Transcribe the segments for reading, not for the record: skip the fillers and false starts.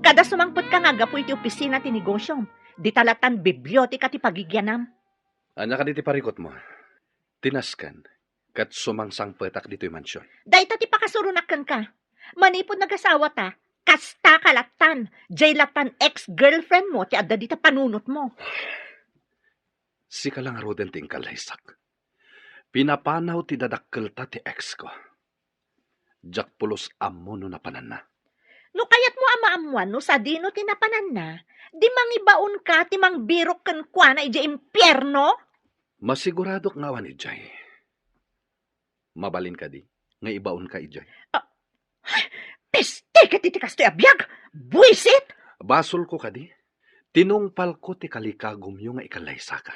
Kada sumangpot ka nga gapo iti opisina ti negosyom. Di talatan biblioteka ti pagigyanam. Anya ka diti parikot mo. Tinaskan. Kat sumangsang petak dito'y mansyon. Dahita ti pakasurunakan ka. Manipod nagasawa ta. Kasta kalatan. Jay latan ex-girlfriend mo ti adda dita panunot mo. Si ka lang roden ting kalaysak. Pinapanaw ti dadakkel ta ti ex ko. Jak pulos ammo no napanan na. No kayat mo amaamuan no sa dino tinapanan na. Di mangibaon ka ti mangbirok ken kwa na iti impyerno. Masiguradok nga wan ijay. Mabalin ka di. Nga ibaon ka ijay. Peste ka titi kastoy abiyag. Buisit. Basol ko ka di. Tinungpal ko ti kalikagom yung nga ikalaysa ka.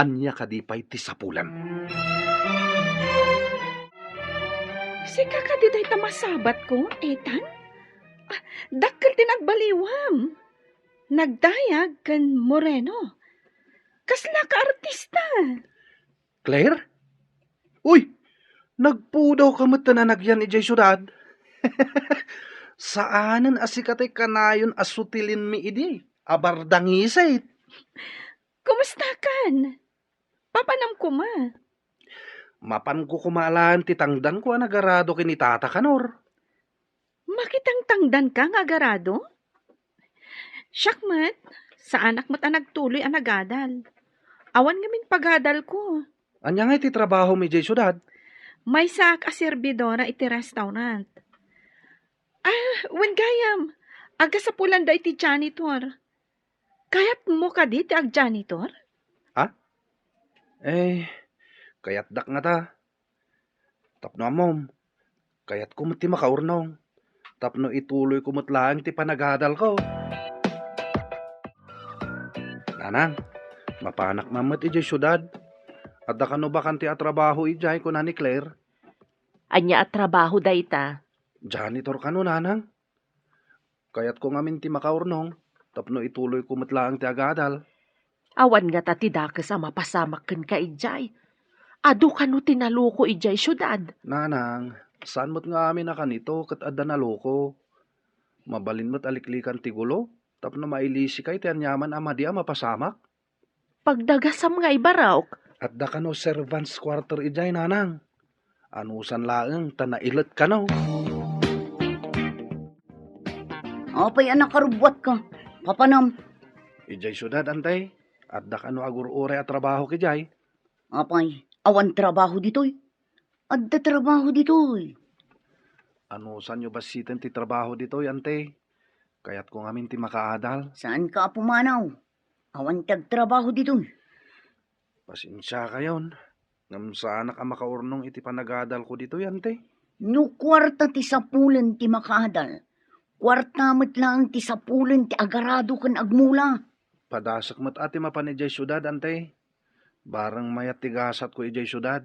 Anya ka di pa'y ti sapulan. Sika ka di tayo masabat ko, Ethan? Dakkel tinagbaliwam. Nagdayag kan Moreno. Kasla ka artista. Claire? Uy! Nagpudaw ka matananagyan ijay syudad. Saanan asikatay kanayon asutilin mi idi. Abardangisay. Kumusta kan? Papanam ko ma. Mapan ko kumalaan ti tangdan ko nagarado kini tata kanor. Makitang tangdan ka nga agarado? Syakmat, sa anak mo't nagtuloy ang nagadal. Awan ngamin pagadal ko. Anya nga iti trabaho mi ijay syudad. May sak a servidora iti restaurant. Wen gayam, aga sa pulan da iti janitor. Kayat mo ka di ti ag janitor? Kayat dak nga ta. Tapno amom. Kayat kumot ti makaurnong. Tapno ituloy kumot lang ti panagadal ko. Nanang, mapanak mamat ijay syudad. Adda kano ba kanti atrabaho ijay ko na ni Claire? Anya at trabaho dayta. Janitor kano nanang. Kayat ko ngamin ti makaurnong. Tapno ituloy kumot lang ti agadal. Awan nga ta ti dakes a mapasamak ken ka ijay. Adu kano tinaluko ijay syudad. Nanang, saan mo't nga amin na kanito kat adda na loko? Mabalin mo't aliklikan ti gulo? Tapno mailisi kay ti anyaman amadi a mapasamak? Pagdagasam nga ibarawk. Adda kano servants quarter ijay nanang. Anusan laeng tanailat kano. Apay anak karubwat ka. Papanam. Ijay syudad antay. Adda kano agur-ure a trabaho kijay. Apay, awan trabaho ditoy. Adda trabaho ditoy. Anusan nyo basitan ti trabaho dito antay. Kayat ko ngamin ti makaadal. Saan ka pumanaw? Awan trabaho ditoy. Pasensya kayon. Ngam sa anak ang makaurnong iti panagadal ko dito antay. No kwarta ti sapulen ti makaadal. Kwarta met lang ti sapulen ti agarado kan agmula. Padasak mo't ati mapan ijay syudad antay. Barang mayat tigasat ko ijay syudad.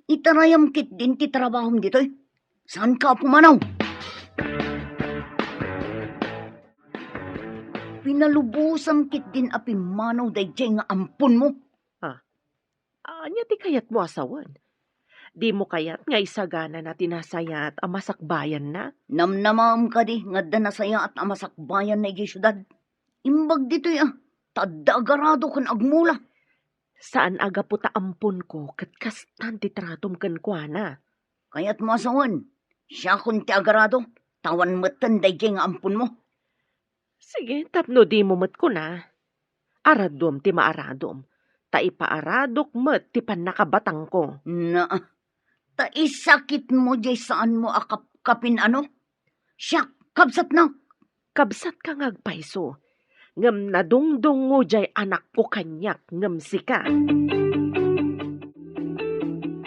Itarayam kit din ti trabahom ditoy. Saan ka pumanaw? Pinalubusam kit din api manaw dayjay nga ampun mo. Anya ti kayat mo asawan. Di mo kayat nga isagana na tinasayat ang masakbayan na. Namnamam ka di nga danasaya at amasakbayan na igi syudad. Imbag ditoy tadda agarado kan agmula. Saan aga po taampon ko kat kastan ti tratom kan kuana. Kaya't mo asawan, siya kun ti agarado, tawan matan dayjay nga ampun mo. Sige, tapno di mo met ko na. Aradom ti maaradom. Ta ipaaradok met ti panakabatang ko. Na, taisakit mo jay saan mo akapkapin ano? Siya, kabsat na. Kabsat ka ngagpaiso. Ngam nadungdong mo jay anak ko kanyak ngam sika.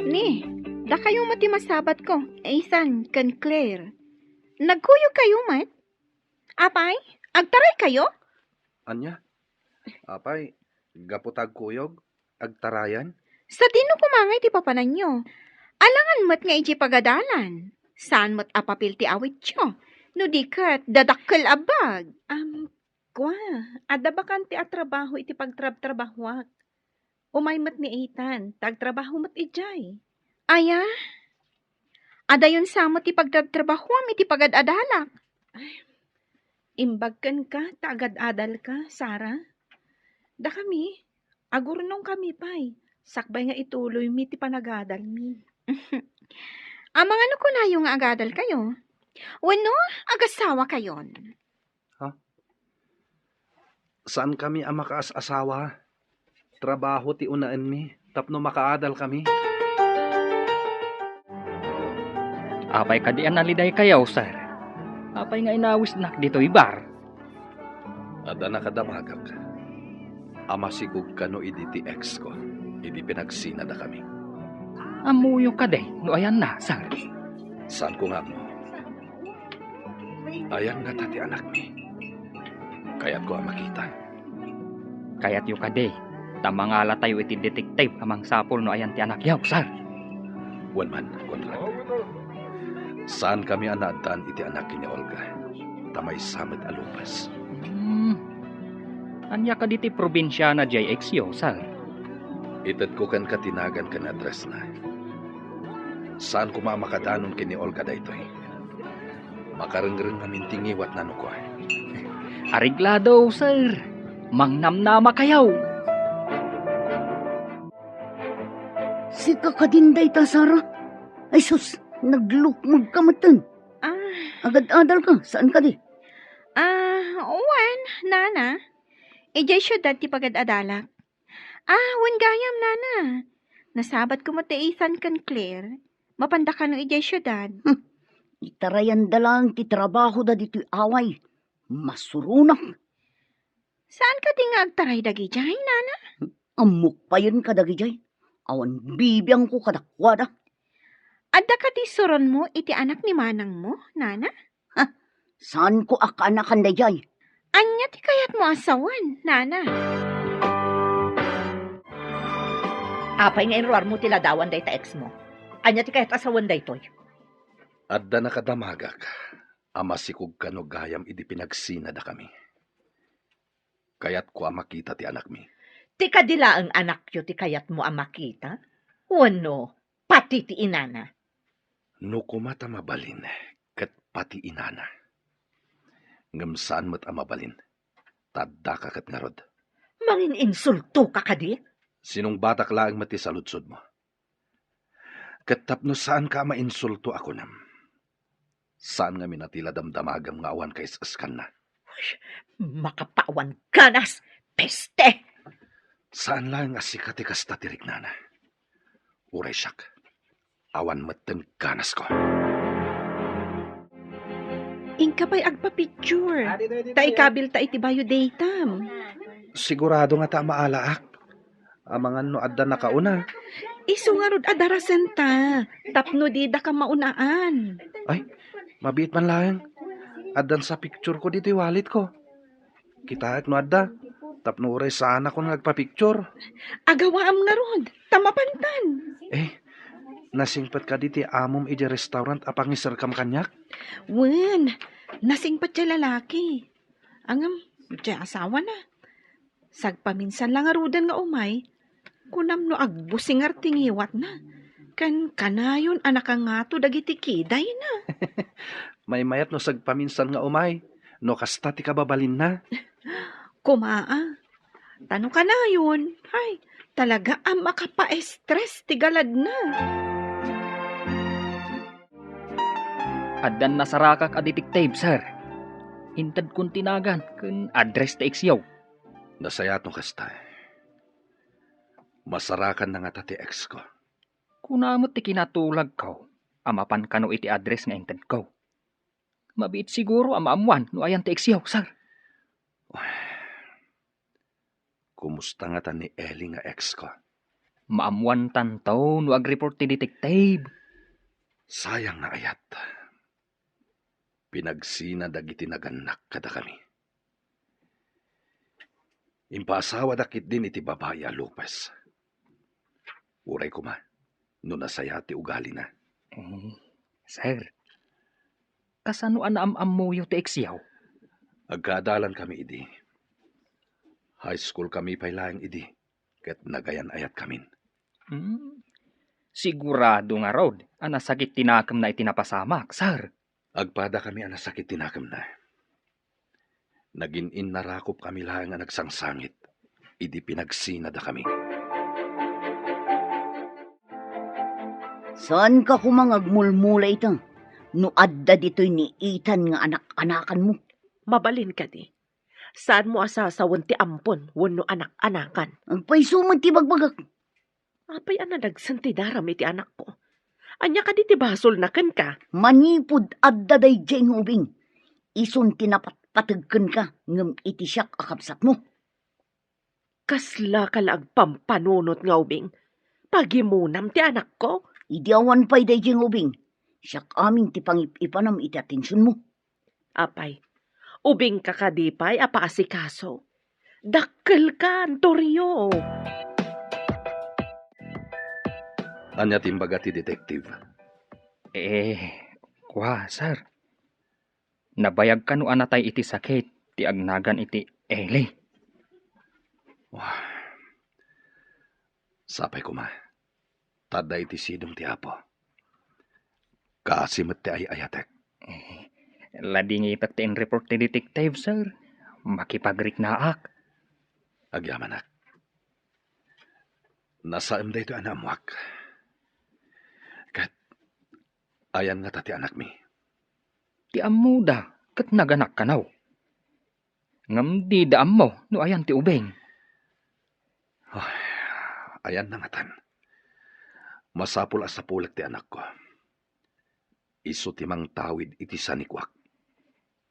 Ni, da kayo mati masabat ko. Ethan, kan Claire. Nagkuyo kayo, mat? Apay, agtaray kayo? Anya? Apay, gaputag kuyog? Agtarayan? Sa tino kumangay ti papanan nyo. Alangan mat nga iti pagadalan. Saan mat apapil ti awit nyo? No di kat dadakkel abag. Kwa, ada ba kan ti atrabaho iti pagtrab-trabahwak? Umay mat ni Ethan, tagtrabaho mat ijay. Aya, ada yun samot ti pagtrab-trabahwam iti pagadadalak. Imbagkan ka, taagad-adal ka, Sara. Da kami, agurnong kami pay. Sakbay nga ituloy mi ti panagadal mi. Amang ano ko na yung agadal kayo? Wano, agasawa kayon. Saan kami ang makaas-asawa? Trabaho ti unaan mi, tapno makaadal kami. Apay kadian naliday kayaw, sir. Apay nga inawis nak dito ibar. Ada nakadamagak. Ama sigug kano idi ti ex ko. Idi pinagsinada kami. Amuyo ka de, no ayan na, sir. Saan ko nga mo? Ayan nga tati anak mi. Kaya't ko ang makita. Kaya't yu ka de, tamangala tayo iti detective amang sapol no ayan ti anak yaw, sir. Wanman, Conrad. Saan kami anadaan iti anak ni Olga? Tamay samet alupas. Anya ka diti probinsya na JX yo, sir. Itad ko kan katinagan kan address na. Saan ko makadanon kini Olga daytoy? Makarengreng namin tingiwat na ko. Ariglado, sir. Mangnamnama kayaw. Si kakadinday ta, Sara. Ay sus, naglukmag ka matan. Agad-adal ka. Saan ka di? Wan, nana. Ijay syudad ti pagad-adalak. Wan gayam, nana. Nasabat ko mo ti Ethan kan Claire. Mapanda ka no ijay syudad. Itarayan dalang ti trabaho da dito'y away. Masurunak. Saan ka tinga agtaray dagi jay, nana? Amok pa yun kadagijay. Awan bibiyang ko kadakwada. Adda ka ti suron mo iti anak ni manang mo, nana? Saan ko akanakan da jay? Anya ti kayat mo asawan, nana? Apay nga inruar mo tiladawan day ta ex mo. Anya ti kahit asawan day toy. Adda nakadamagak. Ama sikug kano gayam idi pinagsinada kami. Kaya't ko ang makita ti anak mi. Ti kadila ang anak yo ti kayat mo ang makita? Wano, pati ti inana. No kumata mabalin, kat pati inana. Ngamsaan mo't amabalin. Tadda ka kat ngarod. Mangin insulto ka kadi? Sinong batak laang mati sa lutsod mo? Kat tapno saan ka mainsulto ako nam? Saan nga minatila damdamagam nga awan kay saskan na? Makapawan ganas, peste! Saan lang nga sikati kasta tirik nana? Uray siyak. Awan mateng ganas ko. Ingka pa'y agpa-picture. Ta ikabil ta iti bayo datam. Sigurado nga ta maalaak. Amangan no adda nakauna. Isu nga rod adarasen ta. Tapno di da ka maunaan. Ay, mabiit man lang. Addan sa picture ko dito wallet ko. Kita no adda. Tapno uray sana ko nagpa-picture. Agawaam nga rod. Tamapantan. Nasingpat ka diti amom iti restaurant apang isarkam kanyak. Wen, nasingpat siya lalaki. Angam, siya asawa na. Sagpaminsan lang arudan nga umay. Kunam no agbusingar tingiwat na. Kan kanayon anak nga to dagiti kiday na. May mayat no sagpaminsan nga umay. No kasta ti kababalin na. Kumaa. Tanong ka na yun. Ay, talaga ang makapa-stress ti galad na. Addan nasarakak a detective, sir. Intad kong tinagan kun address ta iksyaw. Nasayat no kasta. Masarakan na nga tati ex ko. Kunamot ti kinatulag ko. Amapan ka no iti address nga intad ko. Mabiit siguro amaamuan no ayan ti iksyaw, sir. Kumusta nga ta ni Ellie nga ex ko? Maamuan tantaw no ag-report ti detective. Sayang nga ayat. Pinagsina dagiti naganak kada kami. Impaasawa dakit din iti babae a Lopez. Uray ko ma, no nasaya ti ugali na. Sir, kasano anaam-am mo yung ti iksyaw? Agkadalan kami idi. High school kami pailaang idi. Ket nagayan ayat kamin. Sigurado nga rod, anasakit tinakam na itinapasamak, sir. Agpada kami anasakit tinakam na. Naging inarakop kami lang nga nagsangsangit. Idi pinagsinada kami. Saan ka kumangagmulmula ito? No adda dito'y ni Ethan nga anak-anakan mo. Mabalin ka di. Saan mo asasawon ti ampon wenno anak-anakan? Agpaisumad ti bagbagak. Apay ana nagsanti daram iti anak ko. Anya ka di ti basol na ken ka. Manipud adda day jeng ubing. Ison tinapatpatagkan ka ngem iti siyak akapsat mo. Kasla ka laag pampanunot nga ubing. Pagimunam ti anak ko. Idi awan pa'y day jeng ubing. Siyak aming ti pangip-ipanam iti atensyon mo. Apay, ubing ka kadipay apaasikaso. Dakkel ka, Antonio. Anya timbaga ti detective. Sir. Nabayag ka no anatay iti sakit, ti agnagan iti Eli. Wah. Sapay ko ma. Tada iti sidong ti apo. Kasimot ti ayatek. Lading itak ti report ti detective, sir. Makipagrik naak. Agyamanak. Nasaam da ito anamuak. Kat, ayan nga tati anak mi. Ti amuda, kat naganak ka naw. Ngam di daam mo, no ayan ti ubeng. Ayan na ngatan. Masapul asapulak ti anak ko. Iso ti mang tawid iti sanikwak.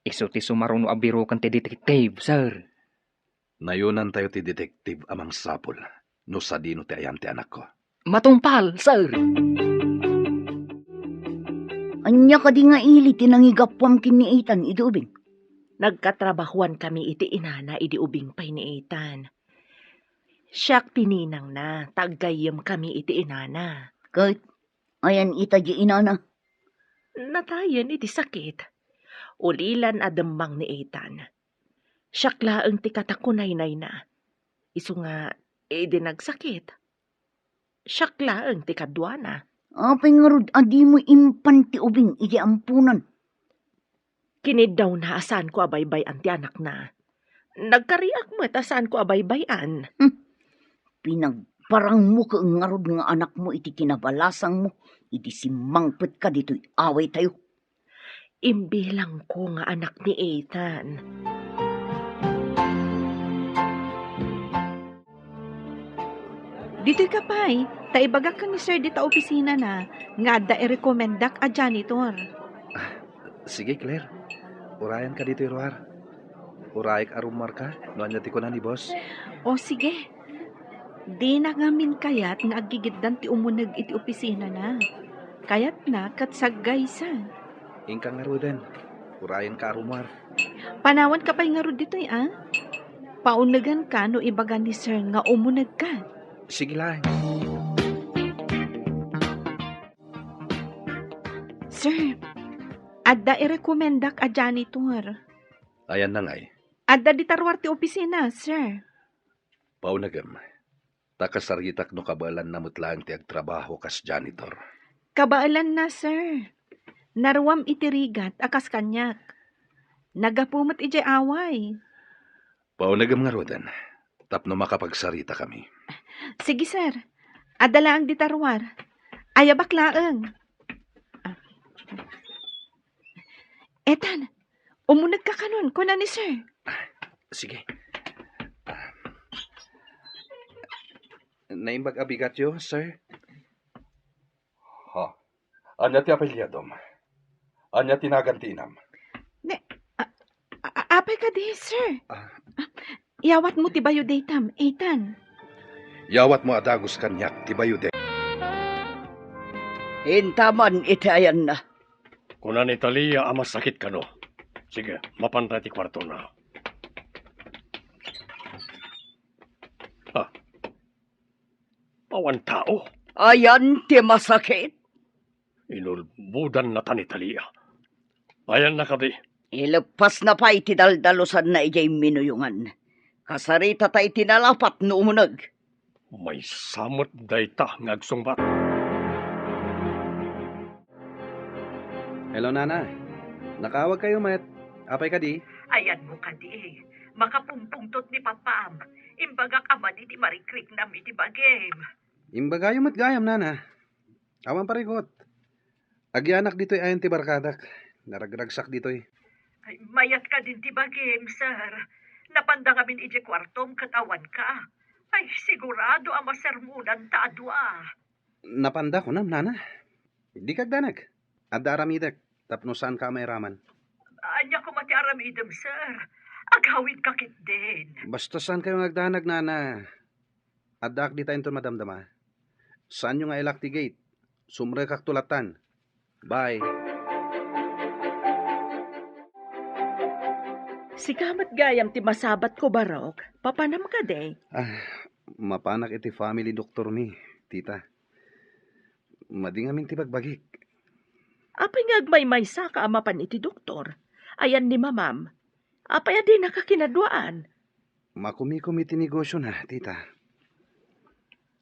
Iso ti sumaruno abiro kan ti detective, sir. Nayunan tayo ti detective amang sapul. No sa dino ti ayan ti anak ko. Matumpal, sir. Anya ka di nga ili tinangigapwam kin ni Ethan iti ubing. Nagkatrabahuan kami iti inana idi ubing pay ni Ethan. Siyak pininang na, taggayam kami iti inana. Kahit ayan ita di inana. Natayan iti sakit. Ulilan adamang ni Ethan. Siyak laeng ti katakunay-nay na. Isu nga, idi nagsakit. Siyak laeng ti kadwana. Apay nga rod, adi mo impan ti ubing iti ampunan. Kinid daw na asan ko abaybay-an ti anak na. Nagkariak mo asan ko abaybayan. Pinagparang mo ka nga rod nga anak mo iti kinabalasang mo. Iti simangpet ka dito'y away tayo. Imbilang ko nga anak ni Ethan. Dito'y kapay, taibagak ka ni sir dita opisina na, nga da i-recomendak a janitor. Sige, Claire. Urayan ka dito, Roar. Urayik arumar ka. No anya ti ko na ni boss. O sige, di na ngamin kayat nga agigiddan ti umunag iti opisina na. Kayat na katsagaysan. Ingka nga roden. Urayan ka arumar. Panawan ka pa'y nga ro dito'y Paunagan ka no ibaga ni sir nga umunag ka. Sige lang. Sir, adda i-recomendak a janitor. Ayan na ngay. Adda di tarwar ti opisina, sir. Paunagam. Takasaritak no kabalan na mutlang ti agtrabaho kas janitor. Kabaalan na, sir. Narwam itirigat akas kanyak. Nagapumot ije away. Paunagam nga roden. Tapno makapagsarita kami. Sige, sir. Adala ang ditarwar. Ayabak laeng. Etan, umunag ka kanon, kuna ni sir. Sige. Naimbag abigat yo, sir? Ha? Anya ti apelyadom? Anya tinagantinam? Apay ka di, sir. Yawat mo ti bayo datam, Etan. Yawat mo adagos kanyak, tibayo de. Hintaman iti ayan na. Kunan Italia amas sakit ka no. Sige, mapantay ti kwarto na. Awan tao. Ayan ti masakit. Inulbudan na tan Italia. Ayan na kadi. Ilepas na pa iti daldalusan na ijay minuyungan. Kasarita ta iti nalapat no umunag. May samot dayta ngagsungbat. Hello, Nana. Nakawag kayo, Met. Apay ka di? Ayan mo ka di. Makapumpungtot ni Papam. Imbagak ama ni di marikrik na mi di bagem. Imbagayom at gayam, nana. Awan parigot. Agyanak dito'y ayan ti barkadak. Naragragsak dito'y. Ay, mayat ka din ti bagem, sir. Napanda ngamin ije kwartom katawan ka. Ay, sigurado ang masermunan ta adwa. Napanda ko nam, nana. Di kagdanag. Adda aramidak. Tapno saan ka may raman. Anya ko mati aramidem, sir. Aghawid kakit din. Basta saan kayo nagdanag, nana. Adda ak di tayo madamdama. Saan yung nga ilak ti gate? Sumre kak tulatan. Bye. Sigamat gayam ti masabat ko barok. Papanam ka de. Mapanak iti family doktor mi, tita. Madingamin ti bagbagik. Apay ngagmay sa ka amapan iti doktor. Ayan ni mamam. Apay adi nakakinadwaan. Makumi-kumi ti negosyo na, tita.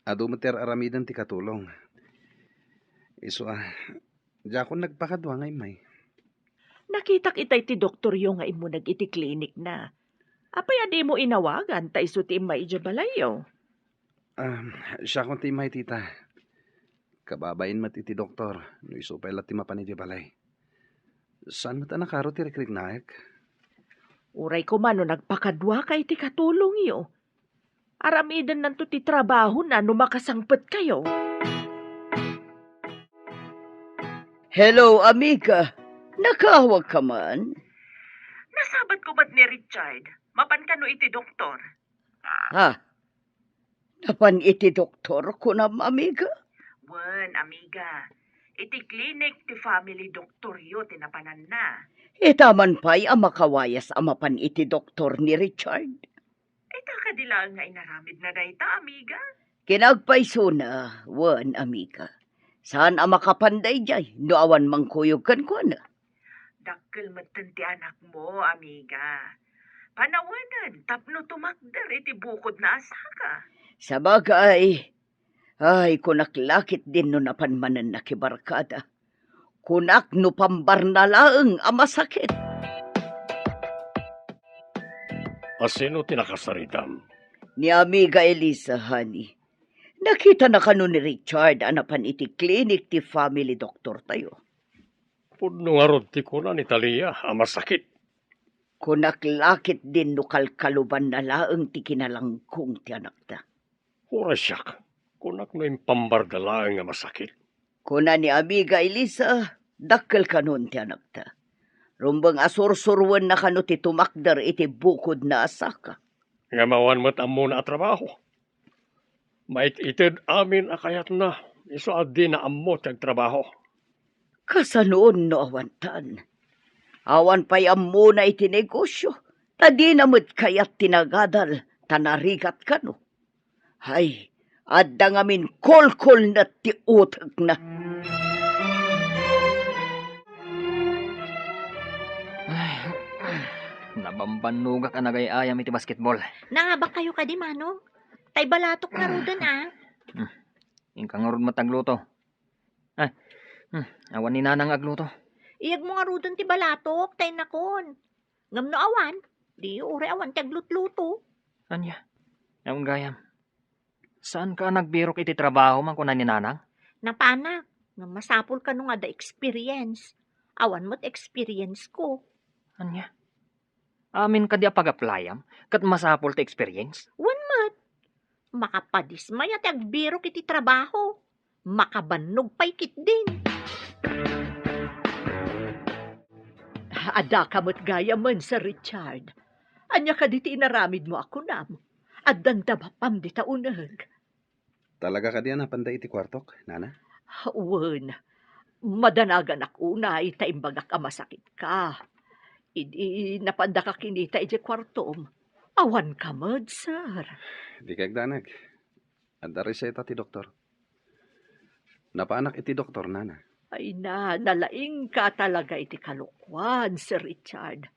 Ado mater aramidan ti katulong. Iso jakon nagpakadwa ngay may. Nakitak itay ti doktor yung nga imo nag iti klinik na. Apay adi mo inawagan ta iso ti imay ije balayo. Siya kon ti may, tita. Kababain mat iti doktor. No iso pa ilat ti mapan iti balay. Saan mat anakaro ti rekrik naek? Uray ko man no nagpakadwa kay ti katulong yo. Aramidan nanto ti trabaho na no makasangpet kayo. Hello, amiga. Nakahawag ka man? Nasabat ko ba't ni Richard? Mapan ka no iti doktor. Ha? Napan iti doktor ko na, amiga? Wen, amiga. Iti klinik ti family doktor yo tinapanan na. Itaman pa'y ang makawayas amapan iti doktor ni Richard. Ay takadila nga inaramid na dayta, amiga. Kinagpaiso na, wan, amiga. Saan ang makapanday jay? No awan mangkuyog kan ko na. Dakkel meten ti anak mo, amiga. Panawanan, tapno tumakder iti bukod na asaka. Sa bagay, ay kunaklakit din no napanmanan na kibarkada. Kunak no pambarnalaeng amasakit. Asino tinakasaritam? Ni amiga Elisa, honey. Nakita na kano ni Richard anapan iti klinik ti family doctor tayo. Pudno nga rod ti kuna ni Talia, amasakit. Kunaklakit din no kalkaluban na laeng ti kinalangkong ti anak ta. Urasyak, kunak no yung pambardalaang nga masakit. Kuna ni amiga Elisa, dakkel kanon ti anak ta. Rumbang asursurwan na kano ti tumakder iti bukod na asaka. Nga mawan mo't amo na trabaho. Mait-ited amin akayat na, iso adi na amo tag trabaho. Kasanoon no awantan. Awan pa'y amo na iti negosyo. Tadi namut kayat tinagadal, tanarigat ka no. Hay, adda ngamin kolkol na ti utag na. Nabambanuga ka na gayayam iti basketball. Nangaba kayo ka di, Manong? Tay balatok na rudan, Ingkang nga rod matagluto. Awan ni nanang agluto. Iyag mo nga rudan ti balatok, tay nakon. Ngam no awan, di ure awan ti aglutluto. Anya? Awan gayam. Saan ka nagbirok iti trabaho man kunan ni nanang? Napanak, ngam masapul ka no nga da experience. Awan mo't experience ko. Anya? Amin ka di apag-aplayam, kat masapol ta experience. Makapadismay at agbiro kiti trabaho. Makabanog pa'y kit din. Ada kamot gaya man sa Richard. Anya ka diti inaramid mo ako nam. At dandabapam di taunag. Talaga ka diyan panday iti kwartok, nana? Wen, madanagan ako na itaimbagak masakit ka. Idi napanda ka kinita iti kwartom. Awan ka mod, sir. Di kagdanag. Adda reseta ti doktor. Napaanak iti doktor, nana. Ay nalaing ka talaga iti kalukwan, Sir Richard.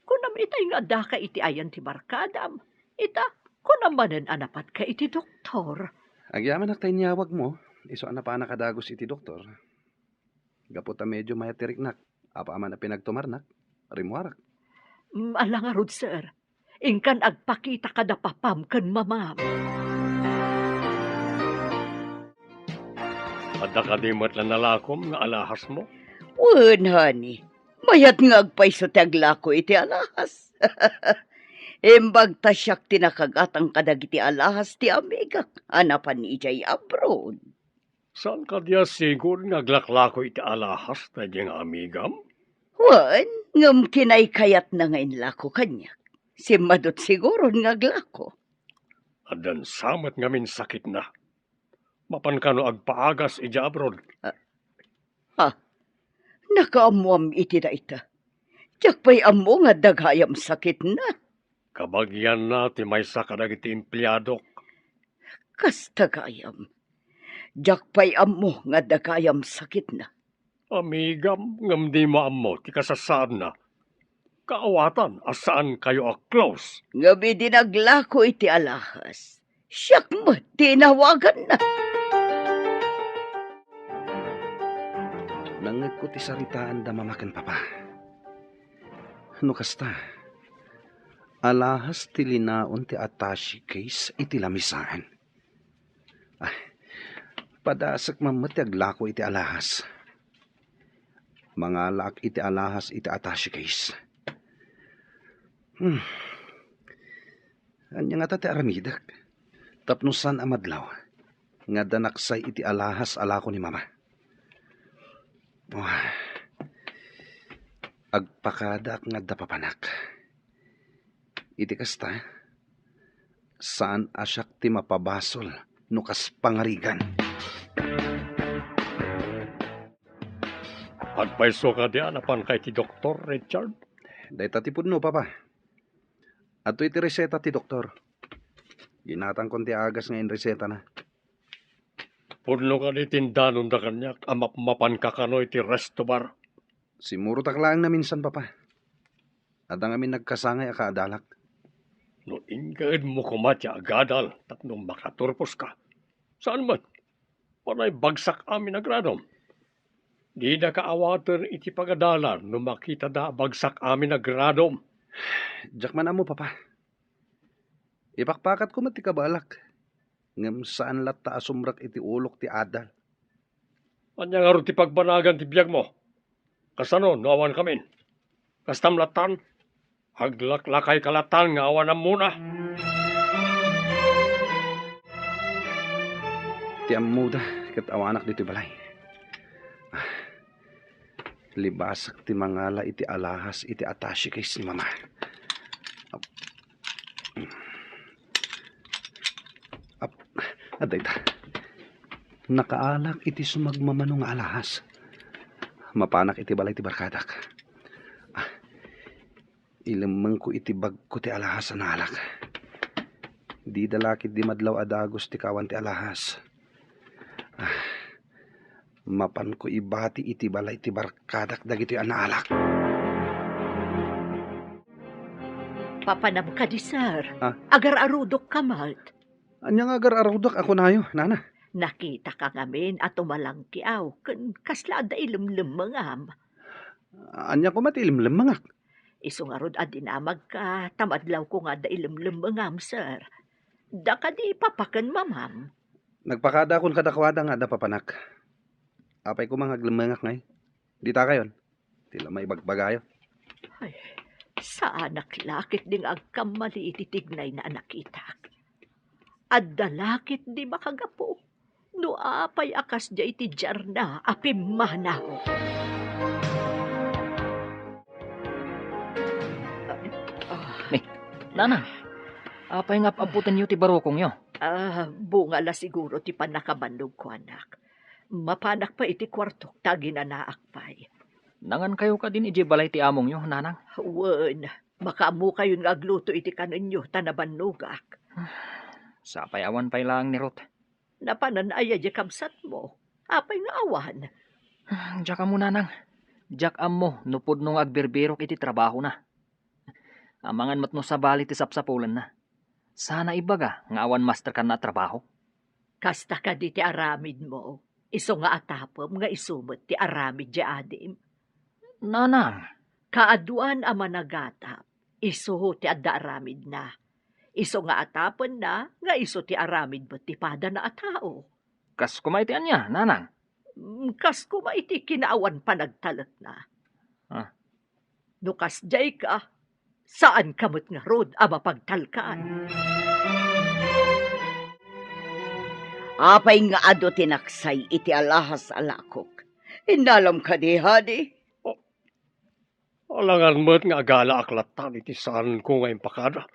Kunam itay nga da ka iti ayan ti barkadam. Ita, kunam manen anapat ka iti doktor. Agyaman tayo niyawag mo. Iso napaanak kadagos iti doktor. Gaputa medyo mayatirik nak. Apa man na pinagtumarnak. Rimuarak. Alangarod, sir. Ingkan agpakita kada papam kan mamam. Adda ka di mo't nalakom nga alahas mo. Wen, honey. Mayat nga agpaiso taglako iti alahas. Imbag tasyak tinakagatang kadagiti alahas ti amigak. Anapan ni Ijay abroad. Saan ka diya sigur nga glaklako iti alahas na diyang amigam? Wen, ngam kinay kayat na ngayon lako kanyak. Si Madot siguro nga glako. Adan samat ngamin sakit na. Mapan kano agpaagas ija abroad. Nakaamuam iti da ita. Tiyak pa'y amo nga daghayam sakit na. Kabagyan na ti may sakadag iti empleyado. Kas tagayam. Tiyak pa'y amo nga daghayam sakit na. Amigam, ngam di maamo ti kasasaan na. Kaawatan, asaan kayo close? Ngabi dinaglako iti alahas. Siyak mo, tinawagan na. Nangag ko ti saritaan da mamakan papa. No kasta, alahas ti linaon ti attache case iti lamisaan. Padasak mamat ti aglako iti alahas. Mangalak iti alahas iti attache case. Anya nga ti aramidak. Tapnusan amadlaw. Nga danaksay iti alahas alako ni mama. Agpakadak nga dapapanak. Iti kasta, saan asyak ti mapabasol no kas pangarigan. Agpaiso ka diyan apan kay ti Dr. Richard. Day tatipod no, papa. Ato iti reseta ti doktor. Ginatang kon ti agas ngayon reseta na. Pudno ka di tindanon da kanyak, amapmapan ka kano iti resto bar. Simuro taklaang na minsan, papa. At ang amin nagkasangay akaadalak. No ingaid mo kumatya agadal, tapno makaturpos ka. Saan man? Panay bagsak amin agradom. Di na kaawatan iti pagadalan no makita da bagsak amin agradom. Diyak man amo, papa. Ipakpakat ko mati kabalak. Ngam saan lata asumrak iti ulok ti adal. Anya nga ro ti pagbanagan ti biyag mo. Kasano, nawan kamin. Kastam latan, haglaklakay kalatan nga awan muna. Ti amuda, kat awanak dito balay. Libasak ti mangala iti alahas iti attache case ni mama. Aday ta. Nakaalak iti sumagmamanong alahas. Mapanak iti balay ti barkadak. Ilamang ko iti bag ko ti alahas na alak. Di dalakit di madlaw adagos ti kawan ti alahas. Mapan ko ibati iti balay ti barkadak dagiti analak. Papanam ka di, sir. Ah? Agar-arudok ka, Malt. Anyang agar arawdak ako nayo, nana. Nakita ka ngamin at umalangkiaw. Kasla da ilimlimangam. Anya ko matilimlim mangak. Isungarod at dinamag ka. Tamadlaw ko nga da ilimlimangam, sir. Da ka di papakan, mamam. Nagpakada akong kadakwada nga da papanak. Apay ko mga glimangak ngay. Di ta kayon. Tila may bagbagayo. Ay, sa anak lakit ding agkamali ititignay na nakita. At dalakit di makagapo. No apay akas di iti jarna apimanaw. Nanang, apay nga abutan niyo ti barokong yo. Bunga la siguro ti panakabandog ko, anak. Mapanak pa iti kwartok tagi na naakpay. Nangan kayo ka din iji balay ti among yo, nanang. Wen, makaamu kayo nga agluto iti kanunyo tanabanugak. Sapay awan pay lang ni Ruth. Napanan aya di kamsat mo. Apay nga awan. Diyak ka mo, nanang. Diyak mo, nupod nung agberbirok iti trabaho na. Amangan mat no sa bali ti sapsapulan na. Sana ibaga nga awan master ka na trabaho. Kasta ka di ti aramid mo. Iso nga atapom nga isumot ti aramid di adim. Nanang, Kaaduan a managatap. Iso ti adda aramid na. Iso nga atapon na, nga iso ti aramid mo ti pada na a tao. Kas kumaitian niya, nanang. Kas kuma iti kinaawan pa nagtalat na. Ah. No kas jay ka, saan kamot nga rod a mapagtalkaan? Apay nga ado tinaksay iti alahas alakok. Inalam ka di, hadi? Alangan mo't nga agala aklatan iti saan ko ngayon pakada.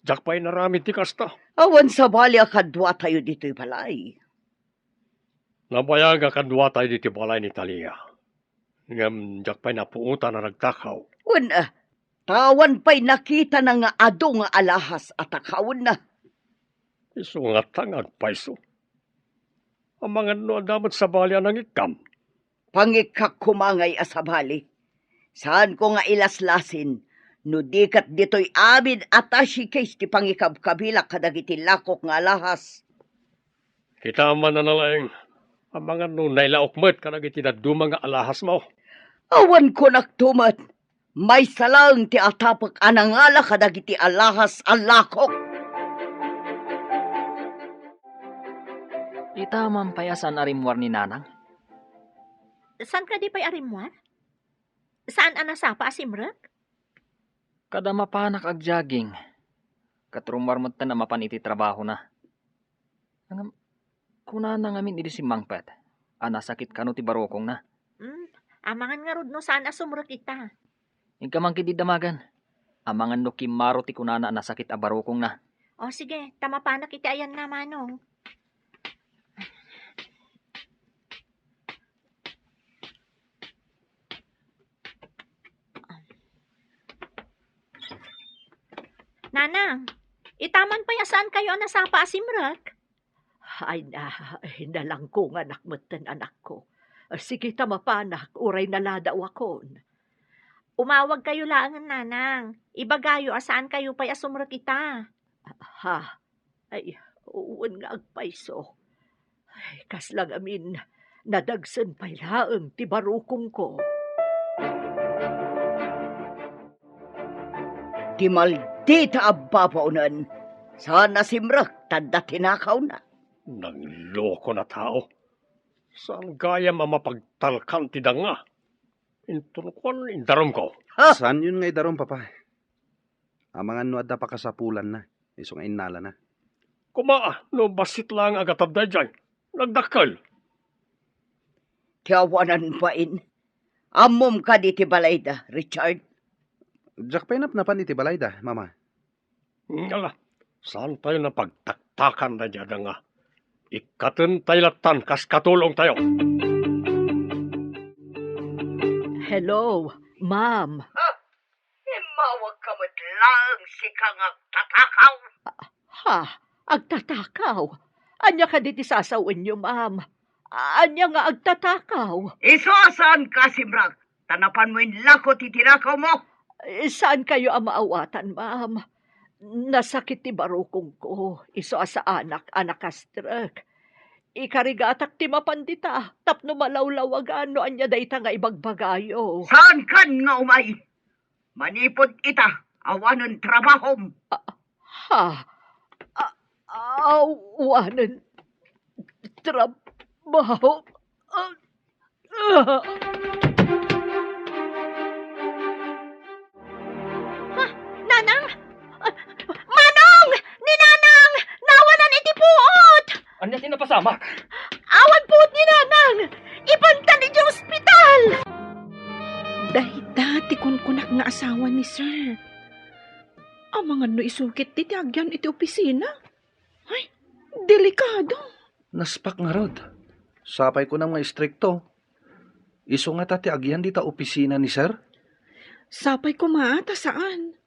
Jak pa'y naramid ti kasta. Awan sa bali akadwa tayo dito'y balay. Nabayag akadwa tayo diti balay ni Talia. Ngam jak pa'y napuutan na nagtakaw. Una, tawan pa'y nakita na nga ado nga alahas at akawon na. Iso nga tangag paiso. Ang mga no damat sa balya ng ikam. Pangikak kumangay asabali. Saan ko nga ilaslasin, no dikat dito'y amin atashi case ti pangikab-kabila kadagiti lakok nga alahas. Kita man na nalaing. Ang mga no nailaokmet kanag itinaduma nga alahas mo. Awan ko naktumat, may salang ti atapak anangala kadagiti alahas alakok. Itaman payasan arimwar ni nanang. Saan ka di pa'y arimwar? Saan anasapa asimrek? Kada mapanak ag jogging. Katrumar mo na mapan iti trabaho na. Kuna na ngamin iti si Mangpet. Sakit ka no ti barokong na. Amangan nga rod no saan asumrek ita. Ingkamang kidi damagan. Amangan no kimaro ti kunana nasakit a barokong na. O sige, tamapanak iti ayan na manong. Nanang, itaman pa yasaan kayo nasapa asimrek? Ay na, hinalang ko nga nakmatan anak ko. Sige tamapanak, uray naladaw akon. Umawag kayo laangan, nanang. Ibagayo asaan kayo pa asumrek ita. Ha? Ay, uwan nga agpaiso. Ay, kaslang amin, nadagsan pa'y laang ti barukong ko. Ti maldita ababaunan. Sana simrak, tanda tinakaw na. Nagloko na tao. Saan gaya mamapagtalkan ti danga? Intunukon indarom ko. Saan yun nga idarom, papa? Amangan no adda pa kasapulan na. Iso nga inala na. Kumaa, no basit lang agatabday dyan. Nagdakkel. Tiawanan pa in. Amom ka di ti balayda, Richard. Jack painap na pan iti balayda, mama. Ngala, saan tayo na pagtaktakan na dyan nga? Ikaten tayo latan, kas katulong tayo. Hello, ma'am. Mawag ka lang si kang tatakaw. Ha? Agtatakaw? Anya ka diti sasawin niyo, ma'am? Anya nga agtatakaw? Isasaan ka simrak. Tanapan mo yung lakot itinakaw mo. Saan kayo ang maawatan, ma'am? Nasakit ti barukong ko. Iso sa anak kastrak. Ikarigatak ti mapandita. Tapno malawlawagan no anya dayta nga ibagbagayo. Saan kan nga umay? Manipod ita, awanan trabahom. Ha? Awanan trabaho. Nanang! Manong! Ni Nanang! Nawanan iti puot! Anya tinapasamak? Awan puot ni Nanang! Ipantan iti ospital! Dahita, ti kunkunak nga asawa ni sir. Ang mga no isukit ti agyan iti opisina. Ay, delikado. Naspak nga rod. Sapay ko na mga istrikto. Iso nga tati agyan dita opisina ni sir. Sapay ko maata saan.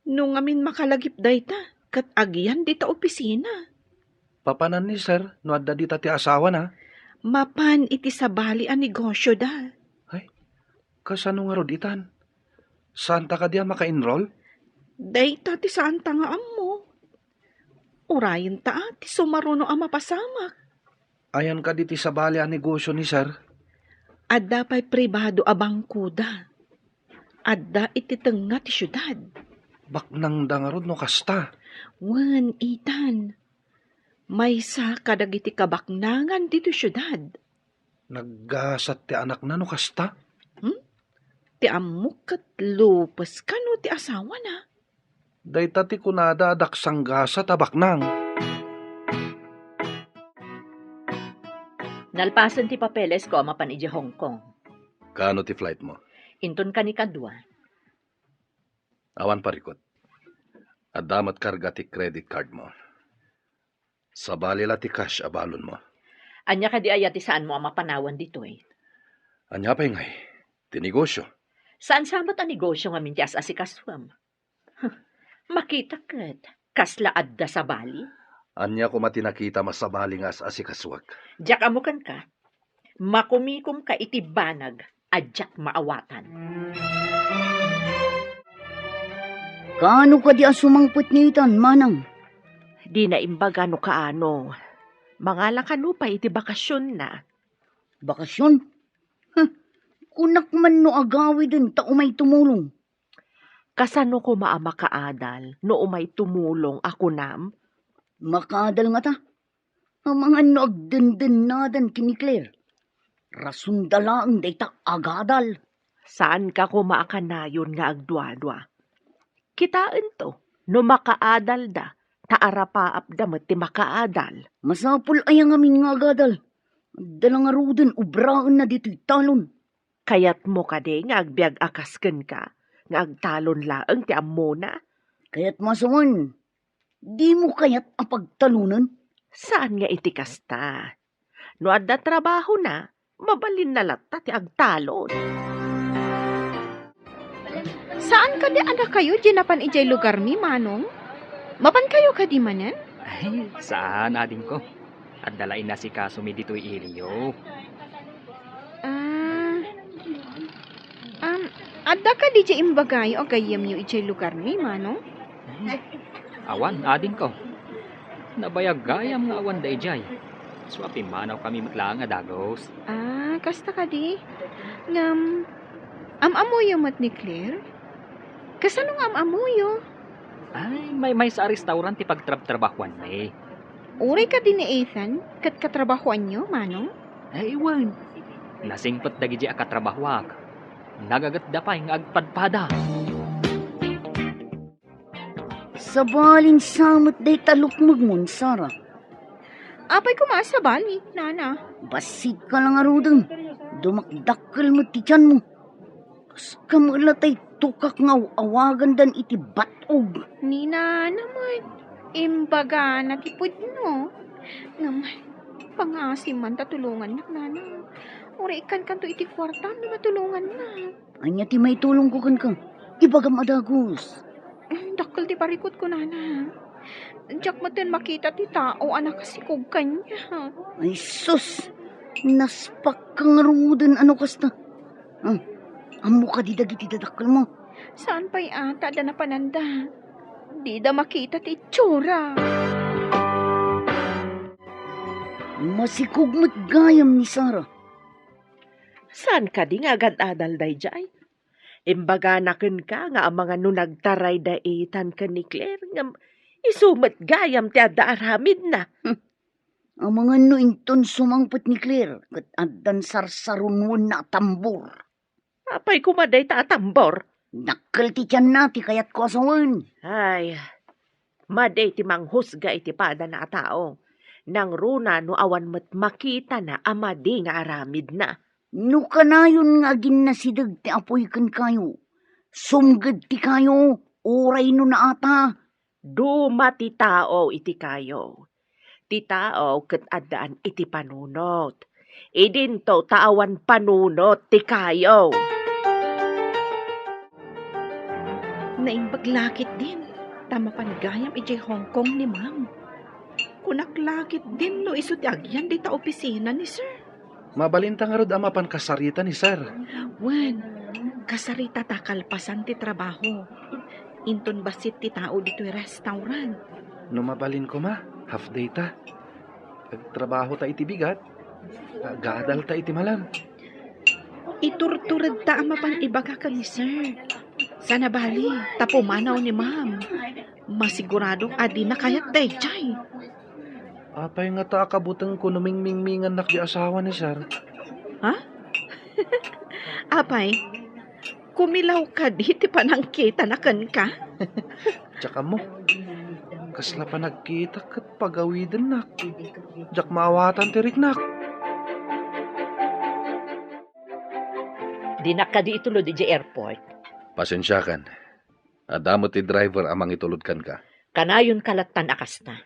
Nung amin makalagip dayta, kat agyan dita opisina. Papanan ni sir, no adda dita ti asawa na. Mapan iti sabali a negosyo da. Kasano nga rod itan? Saan ta ka diya maka-enroll? Dayta ti saan tangaam mo. Urayan ta ti sumaruno ang mapasamak. Ayan ka diti sa bali ang negosyo ni sir. Adda pa'y pribado abang kuda. Adda iti tenga ti syudad. Baknang dangarod no kasta. Wan, Ethan. May sa kadagiti kabaknangan dito syudad. Naggasat ti anak na no kasta. Ti amok kat lupas ka no ti asawa na. Dayta ti kunada daksang gasa tabaknang. Nalpasan ti papeles ko mapan iji Hong Kong. Kano ti flight mo? Inton ka ni kadwa. Awan parikot. Adamat karga ti credit card mo. Sa balila ti cash abalon mo. Anya ka di ayati saan mo ang mapanawan dito eh. Anya pa ngay, ti negosyo. Saan samot ang negosyo nga minti as asikaswam? Makita kat, kasla adda sa bali. Anya ko matinakita masabali nga sa asikaswag. Diyak amukan ka, makumikom ka iti banag, adyak maawatan. Kaano ka di asumangput ni Ethan, manang? Di na imbaga no kaano. Mga lakanupay iti bakasyon na. Bakasyon? Huh, kunak man no agawi din ta umay tumulong. Kasano ko maamakaadal no umay tumulong ako nam? Makadal nga ta. Ang mga no agdenden nadan kini Claire. Rason dalaang dayta agadal. Saan ka ko maakanayon nga agdwadwa? Kitaan to, no makaadal da, taarapaap damat ti makaadal. Masapul ay ang amin nga agadal. Dalang aruden ubraan na dito'y talon. Kayat mo ka de nga agbiag akasken ka, nga agtalon laeng ti ammo na. Kaya't masawan, di mo kayat apagtalunan. Saan nga iti kasta? No adda trabaho na, mabalin na latta ti agtalon. Saan ka di anak kayo, dinapan ijay lugar mi, manong? Mapan kayo ka di manen? Ay, saan ading ko? At dalain na si Kasumi dito'y iliyo. Adda ka di jay imbagay o gayam nyo ijay lugar mi, manong? Awan, ading ko. Nabayagayam nga awan da ijay. Swapi manaw kami matlang nga dagos. Kasta ka di? Amamuyo mat ni Claire? Kasano nga amamuyo? Ay, may sa restaurant ti pagtrabahuan na eh. Uray ka din ni Ethan, kat katrabahuan nyo, manong? Ay, iwan. Lasingpot dagi di akatrabahwak. Nagagat da pa nga agpadpada. Sa balin samot day talukmag mon, Sara. Apay kumasa bali, nana. Basit ka lang arudang. Dumakdakkel mo ti tiyan mo. Kas kamalatay tukak nga awagan dan iti batog. Nina naman, imbaga na tipod no. Naman, pangasim man tatulungan na, nana. Uri ikan kanto iti kwarta na matulungan na. Anya ti may tulong ko kan ka. Ibagam adagos. Dakkel ti parikot ko, nana. Diyak mo din makita ti tao, anak kasi kog kanya. Ay sus, naspak kang rudan ano kasta. Amo ka di dagiti dadakkel mo. Saan pa'y ata da na pananda? Di da makita ti itsura. Masikugmat gayam ni Sara. Saan ka di nga agad-adal day jay? Imbaga naken ka nga ang mga no nagtaray da itan ka ni Claire nga isumat gayam ti adda aramid na. Ang mga nuinton sumangpot ni Claire kat addan sarsarunwan na tambor. Apay kumaday ta atambor. Dakkel ti tiyan nati kayat ko asawan. Ay, maday ti manghusga iti pada na tao. Nang runa no awan mat makita na amadi nga aramid na. No kanayon nga ginasidag ti apoy kan kayo. Sumgad ti kayo, oray no na ata. Duma ti tao iti kayo. Ti tao ket addaan iti panunot. Idinto taawan panunot ti kayo. Naimbaglakit din. Tama panigayam ijay Hong Kong ni ma'am. Kunaklakit din no iso ti agyan di ta opisina ni sir. Mabalinta nga rod amapan kasarita ni sir. Wan, kasarita ta kalpasan ti trabaho. Inton basit ti tao dito'y restaurant. No mabalin ko ma, half day ta. Agtrabaho ta iti bigat. Gadal ta iti malam. Iturturad ta amapan ibaga ka ni sir. Sana bali, tapumanaw ni ma'am. Masiguradong adi na kayat day, chay. Apay nga ta akabutang ko numingmingmingan nak di asawa ni sir. Apay, kumilaw ka di, ti panangkita na kan ka. Tsaka mo, kasla pa nagkita kat pagawidan nak. Jak maawatan tirik nak. Di na ka di itulo di airport. Pasensya kan. Adamo ti driver amang itulod kan ka. Kanayon kalatan akas na.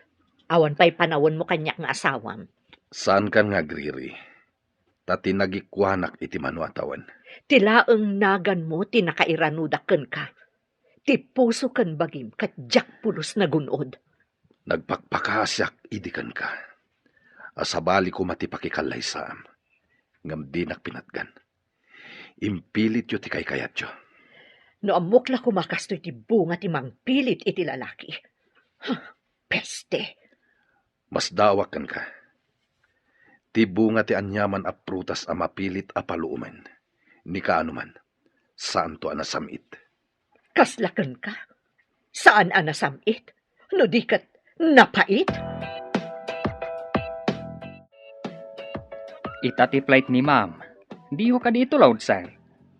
Awan pa'y panawon mo kanyak nga asawam. Saan kan nga griri? Tati nagikwanak iti manuatawan. Tilaeng nagan mo tinakairanudaken ka. Ti puso kan bagim kat jak pulos na gunod. Nagpakpakasyak idikan ka. Asabali ko matipakikalay saam. Ngam di nakpinatgan. Impilit yo ti kay kayat yo. No amok la kumakastoy ti bunga ti mangpilit iti lalaki. Peste. Mas dawakan ka. Ti bunga ti anyaman a prutas a mapilit a paluuman. Ni kaanuman. Saan to anasamit? Kaslaken ka. Saan anasamit? No di kat napait? Ita ti flight ni ma'am. Di ho ka dito loud, sir.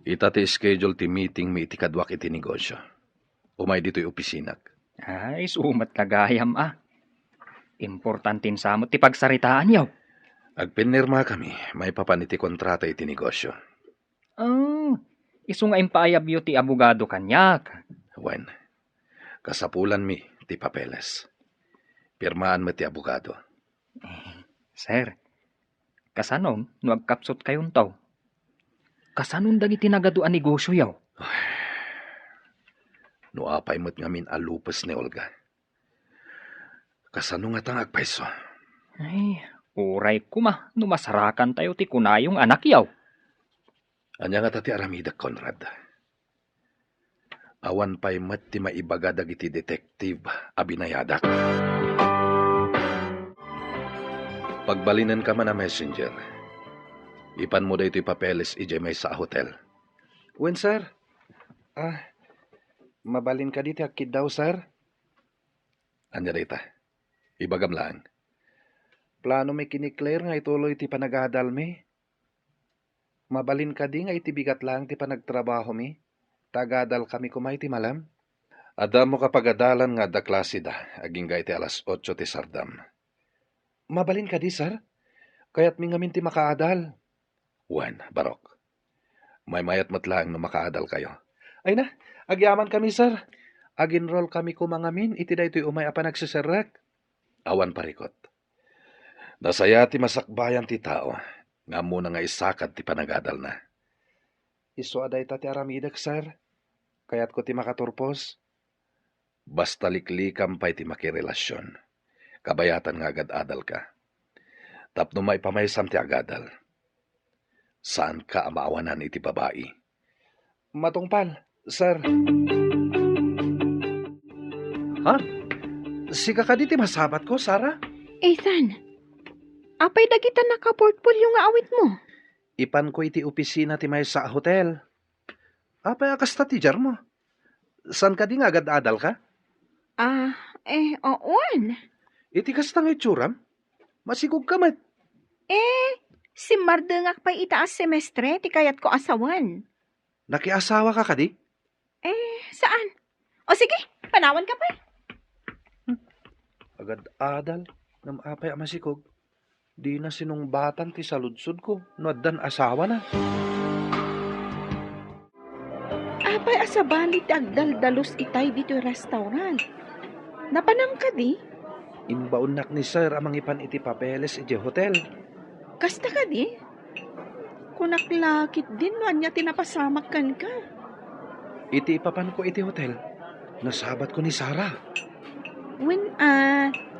Ita ti schedule ti meeting mi iti kadwak iti negosyo. Umay dito'y opisinak. Ay, sumat kagayam Importantin sa mo ti pagsaritaan yaw. Agpinirma kami, may papaniti kontrata iti negosyo. Isu nga impaayab yo ti abogado kanyak. Wen, kasapulan mi ti papeles. Pirmaan mo ti abogado. Sir, kasanon no agkapsot kayon taw? Kasanon dagi tinagaduan negosyo yaw? No apay mo't ngamin alupas ni Olga. Kasano nga tang agpaiso? Ay, uray kuma, no masarakan tayo ti kunayong anak yaw. Anya nga tati aramidak, Conrad. Awan pa'y mat ti maibaga dagiti detective abinayadak. Pagbalinan ka man na messenger, ipan mo da ito'y papeles ije may sa hotel. Wen, sir? Mabalin ka dito akid daw, sir? Anya dita? Ibagam lang. Plano may kiniklear nga ituloy ti panagadal mi. Mabalin ka di nga iti bigat lang ti panagtrabaho mi. Tagadal kami kumay ti malam. Ada mo kapagadalan nga da klase da. Aging ga iti alas 8 ti sardam. Mabalin ka di, sir? Kayat mi ngamin ti makaadal. Wan, Barok. May mayat matlang na makaadal kayo. Ay na, agyaman kami, sir. Aginroll kami kumangamin, iti da ito'y umay apa nagsiserrak. Awan parikot. Nasaya ti masakbayan ti tao, nga muna nga isakad ti panagadal na. Iso aday ta ti aramidak, sir. Kayat ko ti makaturpos. Basta liklikam pa'y ti makirelasyon. Kabayatan nga agad-adal ka. Tapno may pamaysam ti agadal. Saan ka amawanan iti babae? Matungpal, sir. Ha? Sika ka diti masabat ko, Sarah? Ethan, apay dagita naka-portfolio nga awit mo? Ipan ko iti opisina ti may sa hotel. Apay akas ta ti jar mo? San ka di nga agad-adal ka? Oon. Iti kas tang itsuram? Masigog ka mat. Si Mardengak pa'y itaas semestre, ti kayat ko asawan. Nakiasawa ka kadi? Saan? O sige, panawan ka pa. Agad-adal. Ngam apay amasikog. Di na sinungbatan ti saludsod ko. Noaddan asawa na. Apay asabali dagdaldalos itay dito restaurant. Napanam ka di? Imbaunak ni sir amang ipan iti papeles iti hotel. Kasta ka di? Kunaklakit din no anya tinapasamak kan ka. Iti ipapan ko iti hotel. Nasabat ko ni Sarah. When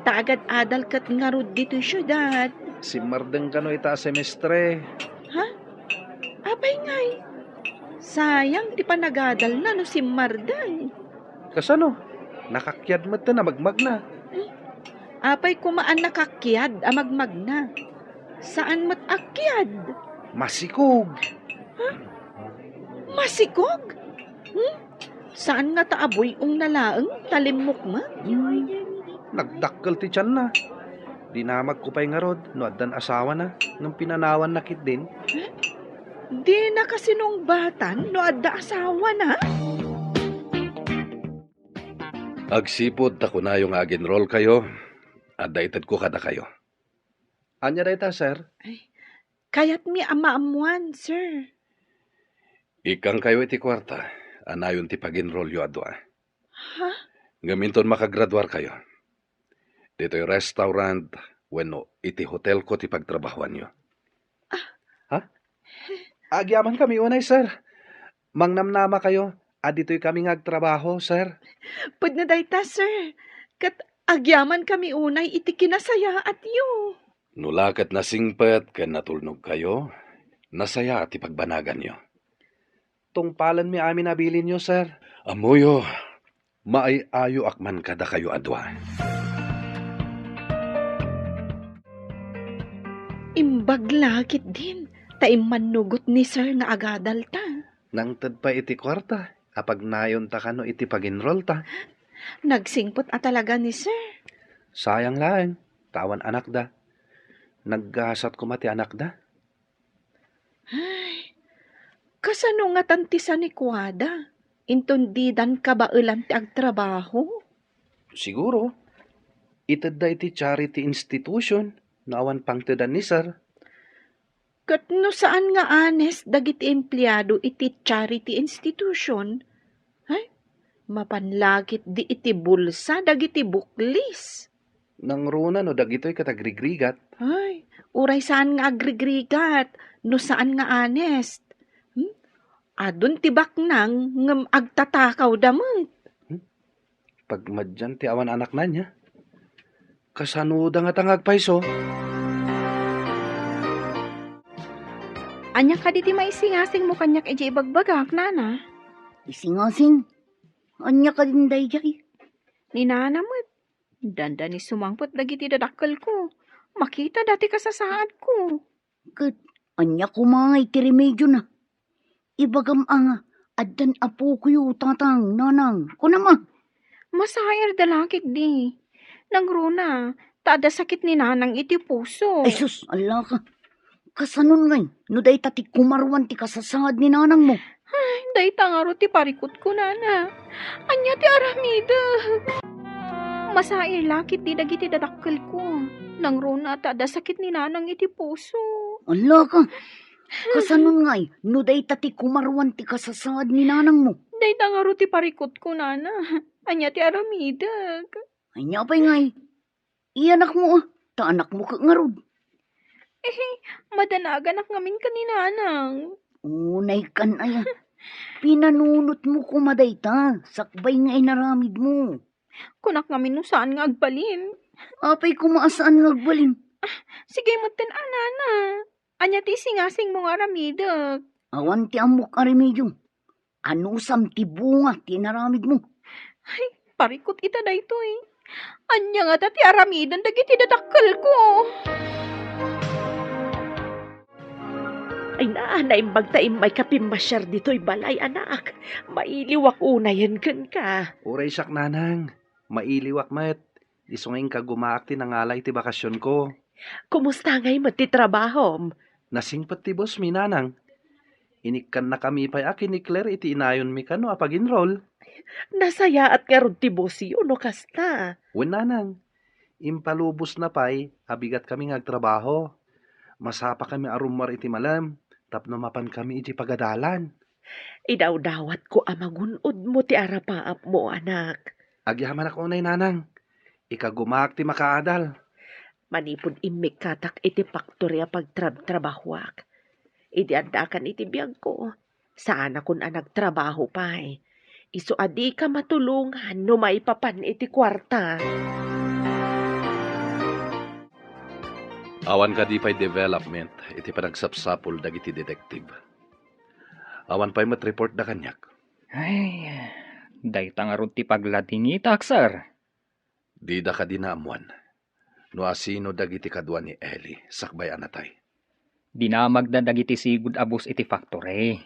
taagad adal kat nga rod dito syudad. Si Mardeng kano ita semestre. Apay ngay. Sayang di pa nagadal na no si Mardang. Kasano? Nakakyad mo na magmag na. Apay kumaan nakakyad amagmag na. Saan mat akyad? Masikog. Masikog? Saan nga taaboy nalaang talimok ma? Nagdakkel ti tiyan na. Dinamag ko pa'y nga rod, no addan asawa na, nung pinanawan nakit din. Di na kasi nung batan no adda asawa na. Agsipod ta ko na yung aginroll kayo, at daitad ko kada kayo. Anya dayta, sir? Kaya't mi amaamuan, sir. Ikang kayo iti kwarta, anayon ti paginroll yo adwa. Ha? Gaminton makagradwar kayo. Dito'y restaurant, wenno iti hotel ko ti pagtrabahuan nyo. Ha? Agyaman kami unay, sir. Mangnamnama kayo, dito'y kami ngagtrabaho, sir. Pud na dayta, sir. Kat agyaman kami unay iti kinasaya at yu. Nulakat na singpet, kan natulnog kayo, nasaya ti pagbanagan nyo. Tungpalan mi amin nabilin nyo, sir. Amuyo, maayayo akman kada kayo adwa. Imbag lagit din. Taim manugot ni sir nga agadal ta. Nang tad pa iti kwarta, apag nayon ta kano iti paginroll ta. Nagsingpot talaga ni sir. Sayang lang, tawan anak da. Naggasat ko mati anak da. Ay, kasano nga tantisa ni Kuwada? Intundidan ka ba ulan ti agtrabaho? Siguro, itad da iti charity institution, naawan pang tadan ni sir. Kat no saan nga honest dagiti empleyado iti charity institution? Ay, mapanlagit di iti bulsa dagiti buklis. Nang runa no dagitoy katagrigrigat. Ay, uray saan nga agrigrigat, no saan nga honest. Adun tibak nang ngem agtatakaw damot. Pagmadyan ti awan anak na niya. Kasanuda nga tangagpaiso. Anya ka diti maisingasing mo kanyak iti ibagbagak, nana. Isingasing. Anya ka din dayjay. Ni nana mo, danda ni sumangpot dagiti dadakkel ko. Makita dati ka sa saad ko. Kat, anya kumangay ti remedyo na. Ibagam ang addan apo kuyo tatang nanang. Kunama. Masayar dalakit di. Nangruna, tada sakit ni nanang iti puso. Ay sus, ala ka. Kasanon ngay, no day tati kumarwan ti kasasangad ni nanang mo. Day tangaro ti parikot ko, nana. Anya ti aramida. Masayar lakit di dagiti dadakkel ko. Nangruna, tada sakit ni nanang iti puso. Ala ka. Kasanon ngay, no day tati kumarwan ti kasasangad ni nanang mo. Day tangaro ti parikot ko, nana. Anya ti aramida. Ay nyapay ngay. Iyanak mo ah. Ta anak mo ka ngarod. Madanagan ak ngamin ka ni nanang. Unay kan ay. Pinanunot mo kumaday ta. Sakbay nga inaramid mo. Kunak ngamin no saan nga agbalin. Apay kumaasaan ngagbalin. Sige mo ten anana. Anya ti singasing mo nga aramida. Awan ti amok aremedyo. Anusam ti bunga tinaramid mo. Parikot ita dayto eh. Anya nga ti aramidan dagiti dadakkel ko. Ay naimbag taim may kapimasyar dito'y balay, anak. Mailiwak unayan kan ka. Uray sak nanang, mailiwak met. Isungin ka gumaak ti nangalay ti bakasyon ko. Kumusta ngay matitrabaho? Nasingpat ti boss mi nanang. Inikan na kami pa'y akin ni Claire iti inayon mi kano apag-enroll. Nasaya at karod ti bosi no kasta. Wen nanang, impalubos na pa'y abigat kami ngagtrabaho. Masapa kami arumar iti malam, tapno mapan kami iti pagadalan. Idawdawat ko amagunod mo ti arapaap mo, anak. Agyaman ako unay nanang, ikagumaak ti makaadal. Manipod imik katak iti paktorya pagtrabahwak. Idi andakan iti biyag ko. Saan akong nagtrabaho pa'y. Iso adi ka matulungan no maipapan iti kwarta. Awan ka di pa'y development, iti panagsapsapol dagiti detective. Awan pa'y matreport da kanyak. Ay, day tangarod ti pagladingita, aksar. Di da ka dinaamuan. No asino dagiti kadwa ni Ellie, sakbay anatay. Dinamag na dagiti sigud abus iti factory.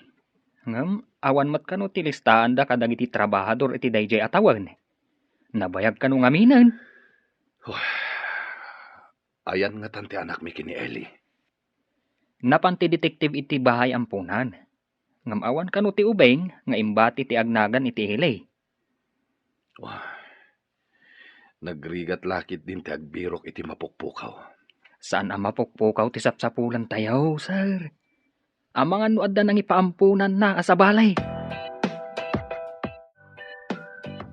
Ngam, Awan mat kano ti listahan da kadag iti trabahador iti dayjay atawan. Nabayag kano ngaminan. Ayan nga tanti anak mi kini Eli. Napan ti detektive iti bahay ampunan. Ngam awan kano ti ubeng nga imbati ti agnagan iti hilay. Wah, nagrigat lakit din ti agbirok iti mapukpukaw. Saan ang mapukpukaw ti sapsapulan tayaw, sir? Amangan no adda nang ipaampunan na asabalay.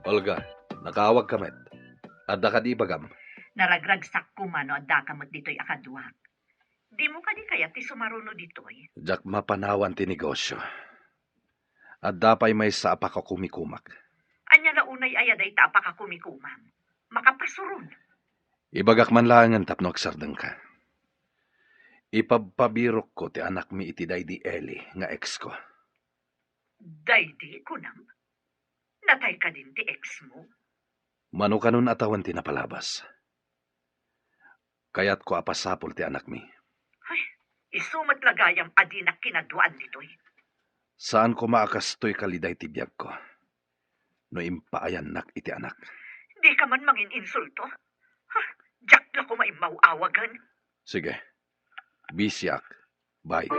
Olga, nakaawag ka met. Adda ka di bagam. Naragragsak ko mano adda kamot dito'y akaduhak. Di mo ka di kaya ti sumaruno dito'y. Jak mapanawan ti negosyo. Adda pa'y may sa apaka kumikumak. Anya na unay ayaday tapa ka kumikumam. Makapasurun. Ibagak man langan tapno agsardeng ka. Ipabpabirok ko ti anak mi iti day di Eli nga ex ko. Daydi ko nam. Natay ka din ti ex mo. Mano kanon atawan ti napalabas. Kayat ko apasapol ti anak mi. Isumat lagayam adi na kinaduan dito'y. Saan ko maakastoy kaliday ti biyag ko? No impaayan nak iti anak. Di ka man mangin insulto. Jack na ko maimawawagan. Sige. Bisyak. Bye.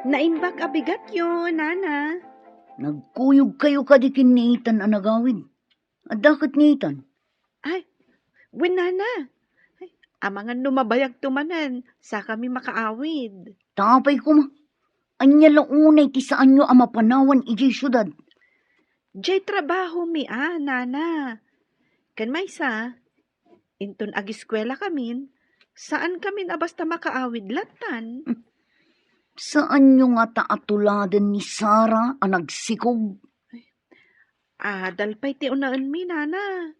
Naimbag abigat yun, Nana. Nagkuyog kayo kadikin ni Ethan ang nagawin. Adakit ni Ethan. Wen, Nana. Amangan lumabayag tumanan sa kami makaawid. Tapay ko ma. Anya launay ti saan nyo ang mapanawan iji syudad. Jay trabaho mi, Nana. Kan may sa, inton agiskwela kamin, saan kamin abasta makaawid latan? Saan nyo nga taatuladan ni Sarah ang nagsikog? Dalpay ti unaan mi, Nana.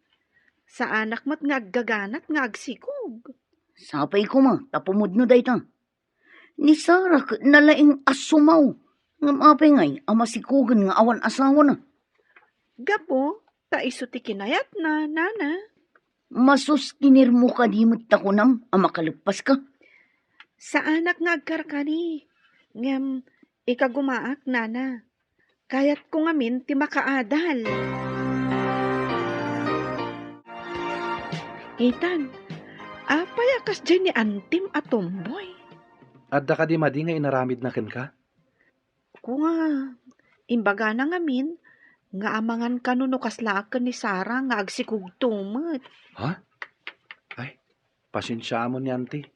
Sa anak mo't nga aggaganat nga agsikog. Sapay ko ma, tapumod no dayta. Ni Sarah nalaing asumaw. Ngam apay ngay, ang masikugan nga awan asawa na. Gapo, ta iso ti kinayat na, Nana. Masustinir mo ka di mo't takunam, ang makalagpas ka. Sa anak nga agkarkani. Ngam, ikagumaak, Nana. Kayat ko ngamin ti makaadal. Ethan, apay akas dyan ni Antim at Tomboy. Adda ka di madi nga inaramid na ken ka? Kung imbaga na ngamin, nga amangan kanuno kaslaakan ni Sarah nga agsikug tumat. Ha? Ay, pasensya mo ni auntie.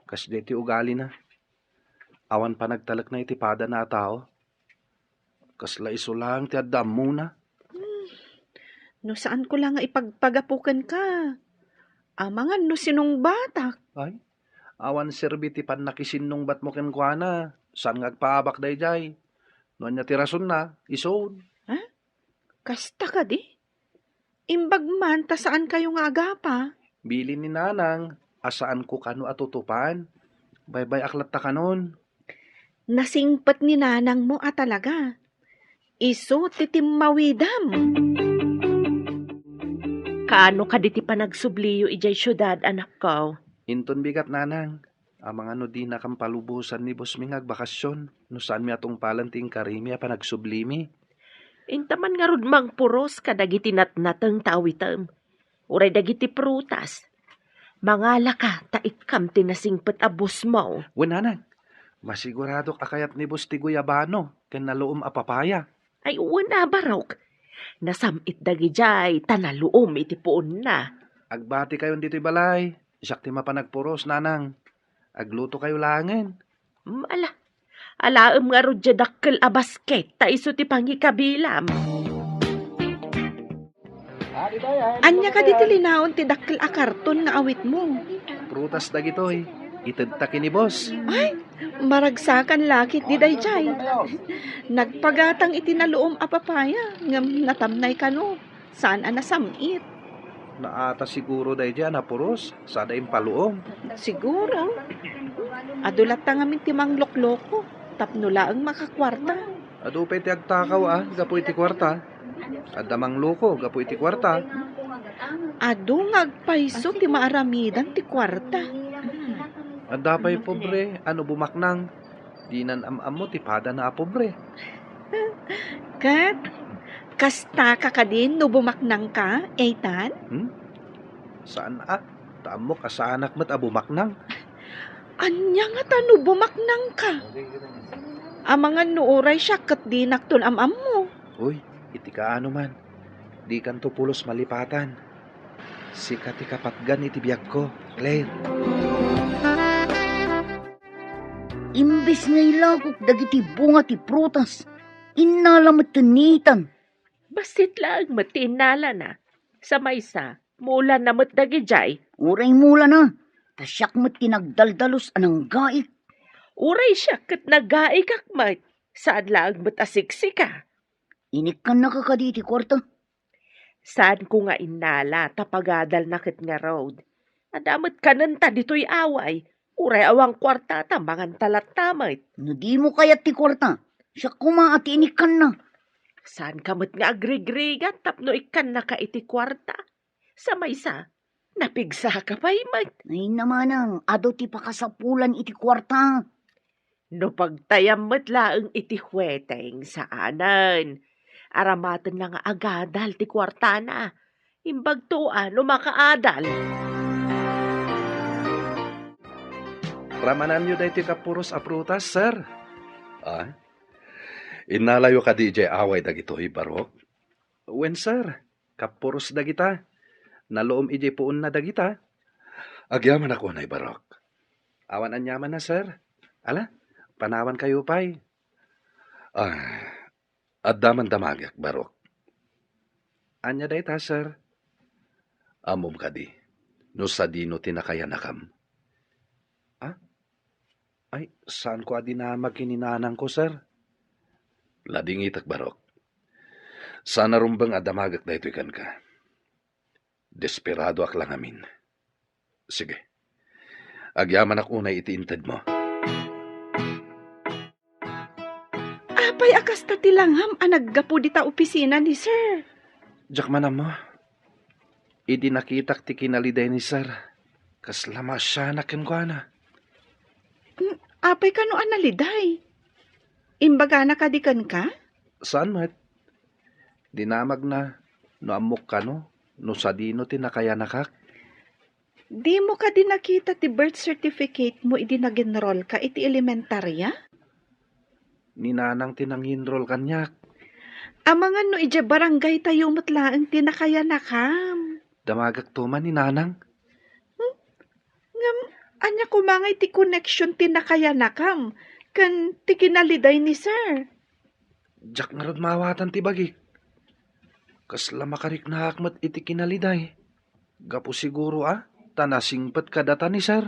Kas ti ugali na. Awan pa nagtalak na itipada na tao. Kasla iso lang ti addam muna. No saan ko lang nga ipagpagapukan ka? Amangan no sinong batak. Ay, awan serbi ti panakisinong bat mo ken kuana. Saan ngagpaabak dayjay? No anya ti rason na, isod. Kasta ka di? Imbag man, ta saan kayo nga agapa? Bilin ni nanang, asaan ko kano atutupan? Bye-bye aklat ta kanon. Nasingpat ni nanang mo talaga. Iso titimawidam. Kaano ka di ti panagsubliyo ijay syudad, anak ko? Inton bigat nanang. Amang ano di nakampalubusan ni Boss Ming agbakasyon. No saan mi atong palanting karimi pa nagsublimi. Intaman nga rudmang puros kadagiti natnateng tawitem. Uray dagiti prutas. Mangala ka, taikam tinasingpet abos mo. Nanang, masigurado akayat ni Boss ti Guyabano. Ken naluom apapaya. Ay una barok. Nasamit dagi jay, tanaluom iti puon na. Agbati kayo dito'y balay. Isak ti mapanagpuros, nanang. Agluto kayo langin. Alaem nga rudya dakkel a basket, ta iso ti pangikabilam. Anya ka di tilinaon ti dakkel a karton nga awit mo. Prutas dagitoy. Itagtaki ni Boss. Ay, maragsakan lakit di dayjay. Nagpagatang itinaluom a papaya, ngam natamnay kano. Saan nasamit? Naata siguro day dyan na puros. Sada impaluom. Siguro. Adulat ta ngamin timang lokloko. Tapno laang makakwarta. Adupay ti agtakaw gapu iti kwarta. Adamang loko, gapu iti kwarta. Adu ngagpaiso ti maaramidan ti kwarta. Adapay pobre, ano bumaknang. Di nan am mo tipada na pobre. Kat, kasta ka ka din no bumaknang ka, Ethan? Saan Taam mo kasanak mat abumaknang. Anya nga ta no bumaknang ka? Amangan no oray siya kat di nakton am mo. Uy, iti ka ano man. Di kan to pulos malipatan. Sikat ikapatgan iti biyag ko, Claire. Imbes nga ilagok dagiti bunga ti prutas, inalamat tanitan. Basit lang matinala na. Sa maysa, mula na matdagi jay. Uray mula na, tasyak mat tinagdaldalos anang gaik. Uray siya kat nagaikak mat. Saan lang matasiksika? Inik ka nakakaditi kwarta. Saan ko nga inala tapagadal nakit nga road. Adamat kananta dito'y away. Uray awang kwarta tambangan talat tamay. No di mo kayat ti kwarta, siya kuma at inik ka na. Saan kamot nga agrigrigat tapno ikan na ka iti kwarta? Sa maysa, napigsa ka pa imat. Ay naman ang ado ti pakasapulan iti kwarta. No pagtayam mat laeng iti huweteng saanan. Aramatan lang nga agadal ti kwarta na. Imbag tuan no makaadal. Ramanan nyo dahi ti kapuros a prutas, sir. Inalayo ka DJ away dagitoy barok. Wen, sir, kapuros dagita. Naloom ije puun na dagita. Agyaman ako na barok. Awan anyaman na, sir. Ala, panawan kayo pa'y. Addaman damagyak barok. Anya dahi ta, sir. Amom ka di. No sa dino tinakaya nakam. Ay, saan ko adi na magkininanang ko, sir? Lading itak barok. Sana rumbang adamagak na ito ikan ka. Desperado ak lang amin. Sige. Agyaman ak unay itiintad mo. Apay akas ta tilangham anaggapo di ta opisina ni sir. Diyak manam mo. Idi nakitak ti kinaliday ni sir. Kaslama siya nakin ko na. Apay ka no analiday. Imbaga na kadikan ka? Saan mat? Dinamag na. No amok ka no? No sa dino tinakaya nakak? Di mo ka din nakita ti birth certificate mo idi nag-enroll ka iti elementarya? Ninanang tinanginrol kanyak. Amangan no ije barangay tayo matlaang tinakaya nakam. Damagak tuman ni nanang. Ngam, anya kumangay ti connection tinakaya nakam. Kan ti kinaliday ni sir. Diyak nga rod mawatan ti bagik. Kasla makarik na hakmat iti kinaliday. Gapo siguro tanasingpat kadata ni sir.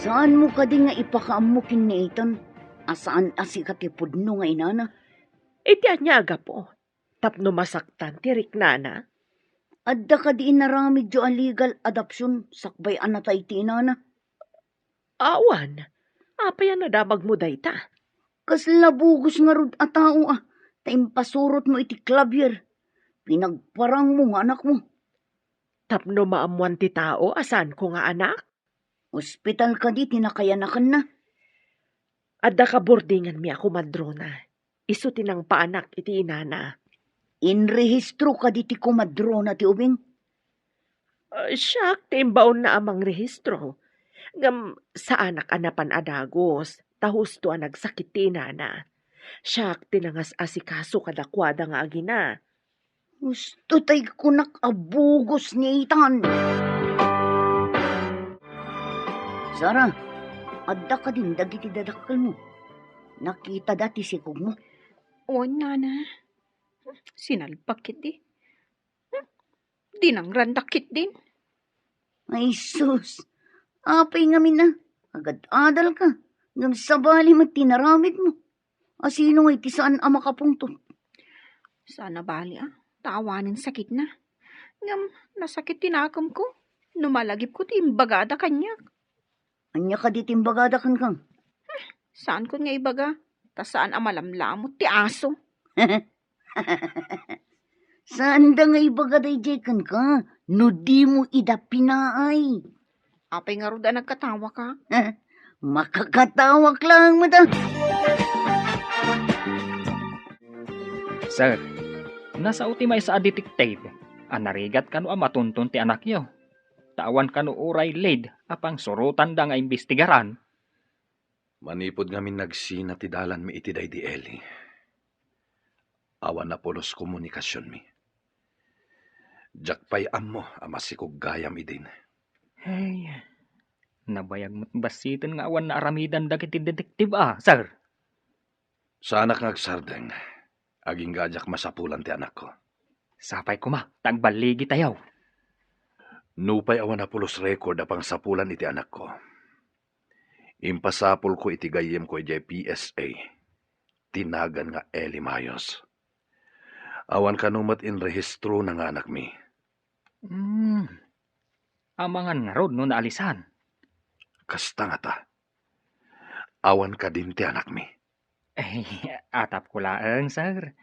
Saan mo ka di nga ipakaamukin ni Ethan? Asaan asikatipod no nga inana? Iti anya aga po. Tapno masaktan tirik nana. Adda ka di inaramid jo illegal adoption sakbay anatay ti inana. Awan. Apay na damag mo dayta. Kas labugos nga rod a tao taimpasurot mo iti klabier. Pinagparang mo nga anak mo. Tapno maamuan ti tao asan ko nga anak. Hospital ka di tinakayanakan na. Adda ka boardingan mi ako madrona. Isu tinang paanak iti inana. Inrehistro ka di ti kumadrona ti ubing. Siyak, timbaon na amang rehistro. Ngam sa anak anapan adagos, tahusto ang nagsakit ti inana. Siyak, tinangas asikaso kadakwada nga agina. Gusto tay kunak abugos ni Ethan. Sara, adda ka din dagiti dadakkel mo. Nakita dati sikog mo. O, nana. Sinalpakit di. Dinang randakit din. Ay sus, apay ngamin na. Agad adal ka. Ngam sabali mo tinaramid mo. Asino ngay ti saan ang makapungtot. Sana bali tawanin sakit na. Ngam, nasakit tinakam ko. Numalagip ko ti imbagada kanya. Anya ka di timbagada kan kang. Saan ko nga ibaga? Ta saan amalamlamot ti aso? Saan da nga ibagaday jekan ka? No di mo idapinaay. Apay nga ruda nagkatawa ka. Makakatawak lang mo ta. Sir, nasa utimay sa detective. Anarigat kano ang matuntun ti anak yo. Tawan kano uray lead apang surutan da nga imbestigaran. Manipod ngamin nagsina ti dalan mi iti day di Eli. Awan na polos komunikasyon mi. Jakpay ammo amasikog gayam idin. Hey, nabayag mo't basitin nga awan na aramidan dagiti detective sir. Sa anak ngagsardeng, aging gajak masapulan ti anak ko. Sapay ko ma, tagbaligi tayaw. Nupay awan na polos record apang sapulan iti anak ko. Impasapol ko iti gayem ko iti PSA. Tinagan nga Eli Mayos. Awan kanumat in rehistro ng anak mi. Amangan nga rod no naalisan. Kasta nga ta. Awan ka din ti anak mi. Atap ko laang, sir.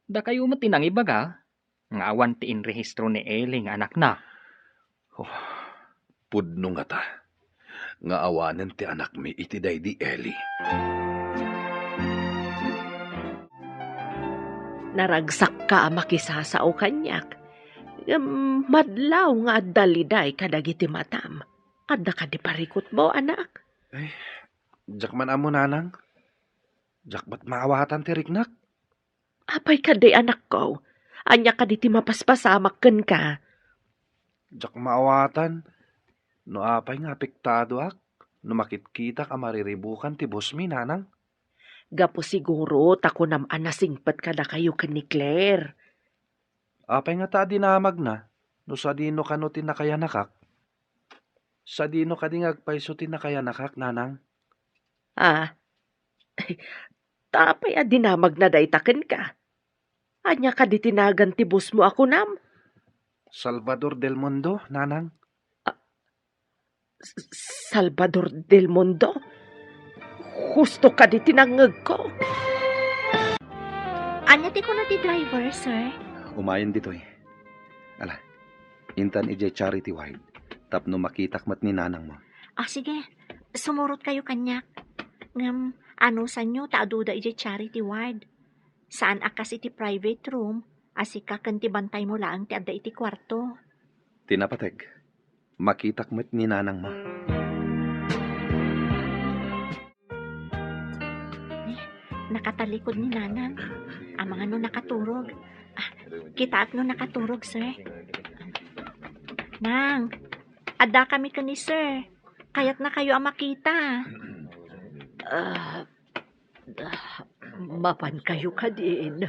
Da kayo matinang ibaga, nga awan ti inrehistro ni Eli nga anak na. Pudno nga ta. Nga awanen ti anak mi iti day di Eli. Naragsak ka makisasao kanyak. Madlaw nga daliday kadagiti matam. Kada ka di parikot mo, anak. Jak man amo nanang. Jak ba't maawatan ti riknak? Apay ka di anak ko. Anya ka di ti mapaspasamak ken ka. Jak maawatan. No apay nga apektado ak. No makitkita ka mariribukan ti boss mi nanang. Gapo siguro tako nam anasingpat ka na kayo ken ni Claire. Apay nga ta dinamag na. No sa dino ka no tinakayanakak. Sa dino ka di ngagpayso tinakayanakak nanang. Tapay dinamag na daytaken ka. Anya ka di tinagan ti boss mo ako nam. Salvador del Mundo, nanang. Salvador del Mundo? Husto ka di tinangag ko. Anya ti ko na ti driver, sir? Umayon ditoy. Ala, intan ije charity wide. Tapno makitak mat ni nanang mo. Sige. Sumurot kayo kanyak. Ngam, ano sa nyo, taaduda ije charity ward. Saan akas iti private room, asika kan ti bantay mo lang ti adda iti kwarto. Tinapateg. Makitak mat ni nanang mo. Nakatalikod ni nanang. Amang ano nakaturog. Kita at no nakaturog, sir. Nang, adda kami ka ni sir. Kaya't na kayo ang makita. Mapan kayo ka din.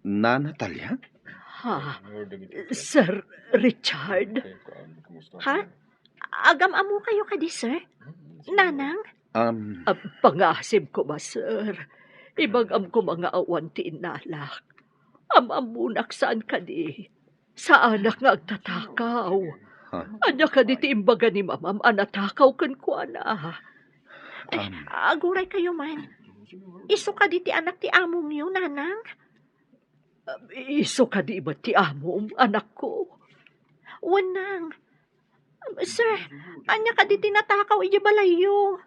Na Natalia? Ha? Sir Richard? Ha? Agam amo kayo ka di, sir? Nanang? Pangasib ko ba, sir? Ibagam ko mga awan ti inalak. Amamunak saan ka di? Sa anak nga agtatakaw. Anya ka di ti imbaga ni mamam anatakaw kan ko ana. Aguray kayo man. Iso ka di ti anak ti among yun, nanang? Iso ka di ba ti amom, anak ko? Wanang. Sir, anya ka di tinatakaw ije balayo.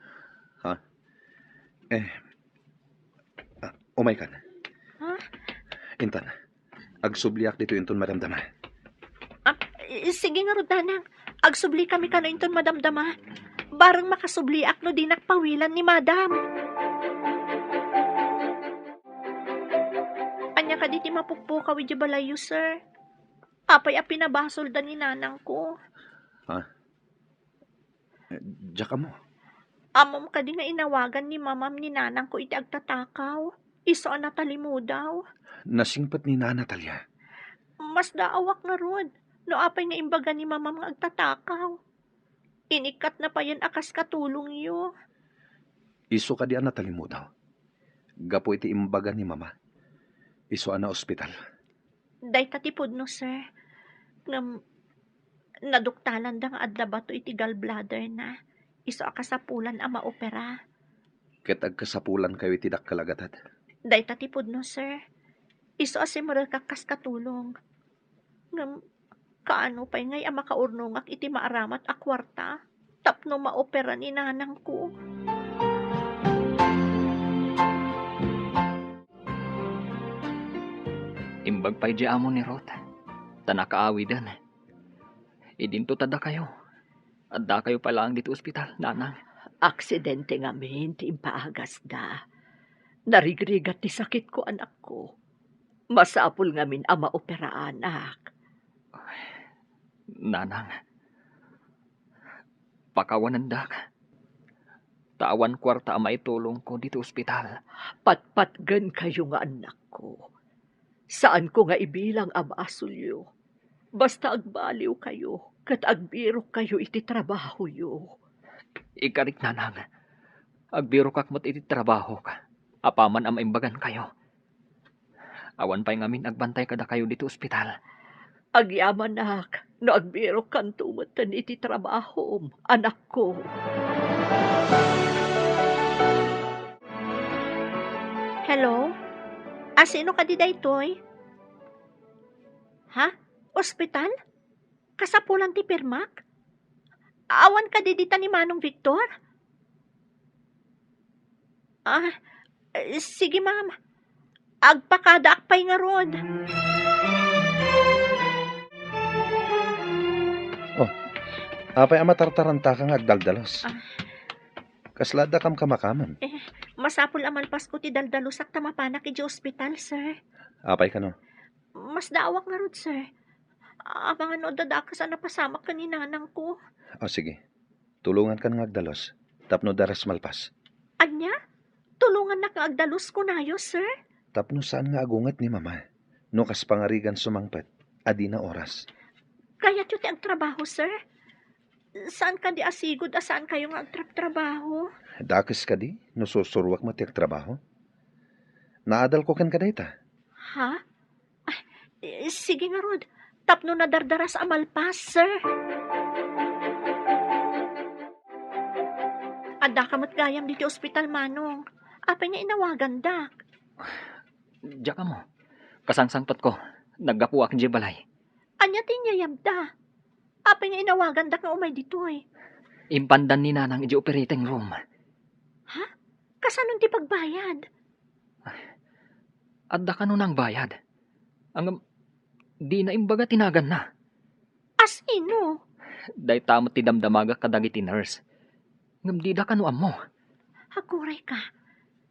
Umay ka na. Ha? Intan, agsubliak dito inton madamdama. Sige nga rodanang. Agsubli kami ka na inton madamdama. Barang makasubliak no di nakpawilan ni madam. Anya ka di ti mapukpukaw ije balayo, sir. Apay a pinabasol da ni nanang ko. Jaka mo. Amom ka di nga inawagan ni mamam ni nanang ko iti agtatakaw. Iso ang natalimu daw. Nasingpat ni na Natalia. Mas daawak nga rod. No apay nga imbaga ni mamam nga agtatakaw. Inikat na pa yan akas katulong yo. Iso ka di ang natalimu daw. Gapo iti imbaga ni mama. Iso na ospital. Day tatipod no, sir. Naduktalan da nga adda bato iti gallbladder na. Iso akasapulan ang maopera. Ket agkasapulan kayo iti dakkalagatat. Day tatipod no, sir. Iso asimural kakas katulong. Kaano pa'y ngay ang makaurnungak iti maaramat a kwarta? tapno maopera ni nanang ko. Imbag pa'y di amo ni Rot. Tanakaawidan. Idinto tada kayo. Adda kayo pa lang dito ospital, nanang. Aksidente nga min, ti impaagas da. Narigrigat ti sakit ko, anak ko. Masapul nga min ama opera, anak. Nanang. Pakawanan da ka. Tawan kwarta ama itulong ko dito ospital. Patpatgan kayo nga anak ko. Saan ko nga ibilang ama asulyo? Basta agbaliw kayo, kat agbiro kayo iti trabaho yo. Ikarik nanang. Agbiro kak mat iti trabaho ka. Apaman ang maimbagan kayo. Awan pa'y ngamin agbantay kada kayo dito ospital. Agyaman nak, no agbiro kan tumatan iti trabaho, anak ko. Hello? Sino ka di daytoy? Ha? Ospital? Kasapulan ti Pirmak? Awan ka di dita ni Manong Victor? Sige ma'am. Agpakada akpay nga rod. Apay ama tartaranta kang agdaldalos. Kaslada kam kamakaman. Masapul amalpas ko ti daldalusak tamapanak iti ospital, sir. Apay ka no? Mas daawak nga rod, sir. Abangan no dadakas na napasamak ka ni nanang ko. O sige, tulungan ka ng agdalos. Tapno daras malpas. Anya? Tulungan na ka agdalus ko nayo, sir. Tapno saan nga agungat ni mama? No kas pangarigan sumangpet, adi na oras. Kaya ti ang trabaho, sir. Saan ka di asigod? Saan kayo nga agtrabaho? Dakis ka di, no susurwak mo tiyak trabaho? Naadal ko kan kadayta. Ha? Sige nga, Rod. Tapno na dardaras amalpas, sir. Ada ka mat gayam dito ospital, Manong. Apay nga inawagan dak. Diya ka mo. Kasangsangtot ko. Naggapuak di balay. Anya tinyayam da. Apay nga inawagan dak nga umay dito eh. Impandan ni nanang iji operating room. Ha? Kasanon ti pagbayad? Adda ka nun ang bayad. Ang di na imbaga tinagan na. As ino? Day tamot ti damdamaga kadagiti nurse. Ngam di da ka no amo. Haguray ka.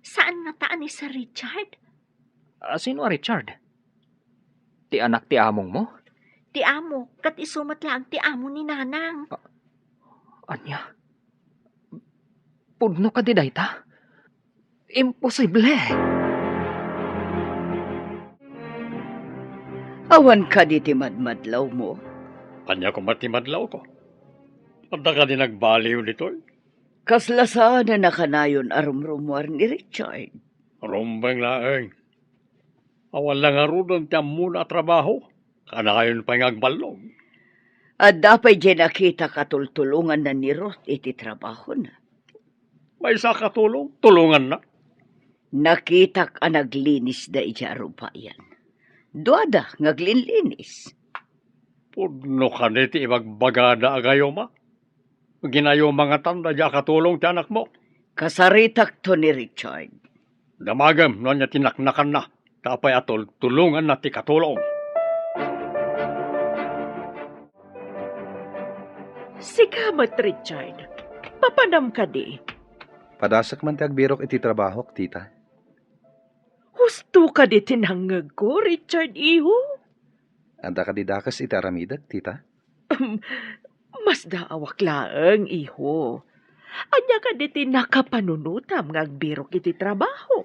Saan nga taan ni Sir Richard? Sino a Richard? Ti anak ti among mo? Ti amo, kat isumat lang ti amo ni nanang. Anya? Pudno ka di dayta? Imposible. Awan ka di ti madmadlaw mo. Kanya ko matimadlaw ko. Adda ka din nagbaliw dito. Kaslasaan na nakanayon arumrumuar ni Richard. Rumbang laeng. Awan lang arudon tiyam muna trabaho. Kanayon pa nga agbalong. At dapat dyan nakita katultulungan na ni Ruth iti trabaho na. May isa katulong, tulungan na. Nakita ka naglinis da iti arupayan. Duada ngaglinlinis. Pudno ka niti imagbagada agayo ma. Ginayo mga tanda dya katulong ti anak mo. Kasaritak to ni Richard. Damagam no niya tinaknakan na. Tapay atol tulungan na ti katulong. Sigamat, Richard. Papanam ka di. Padasak man ti agbirok iti trabaho, tita. Husto ka di tinangag ko, Richard, iho. Anda ka di dakas iti aramidag, tita. Mas daawak laeng, iho. Anya ka di tinakapanunutam ngagbirok iti trabaho.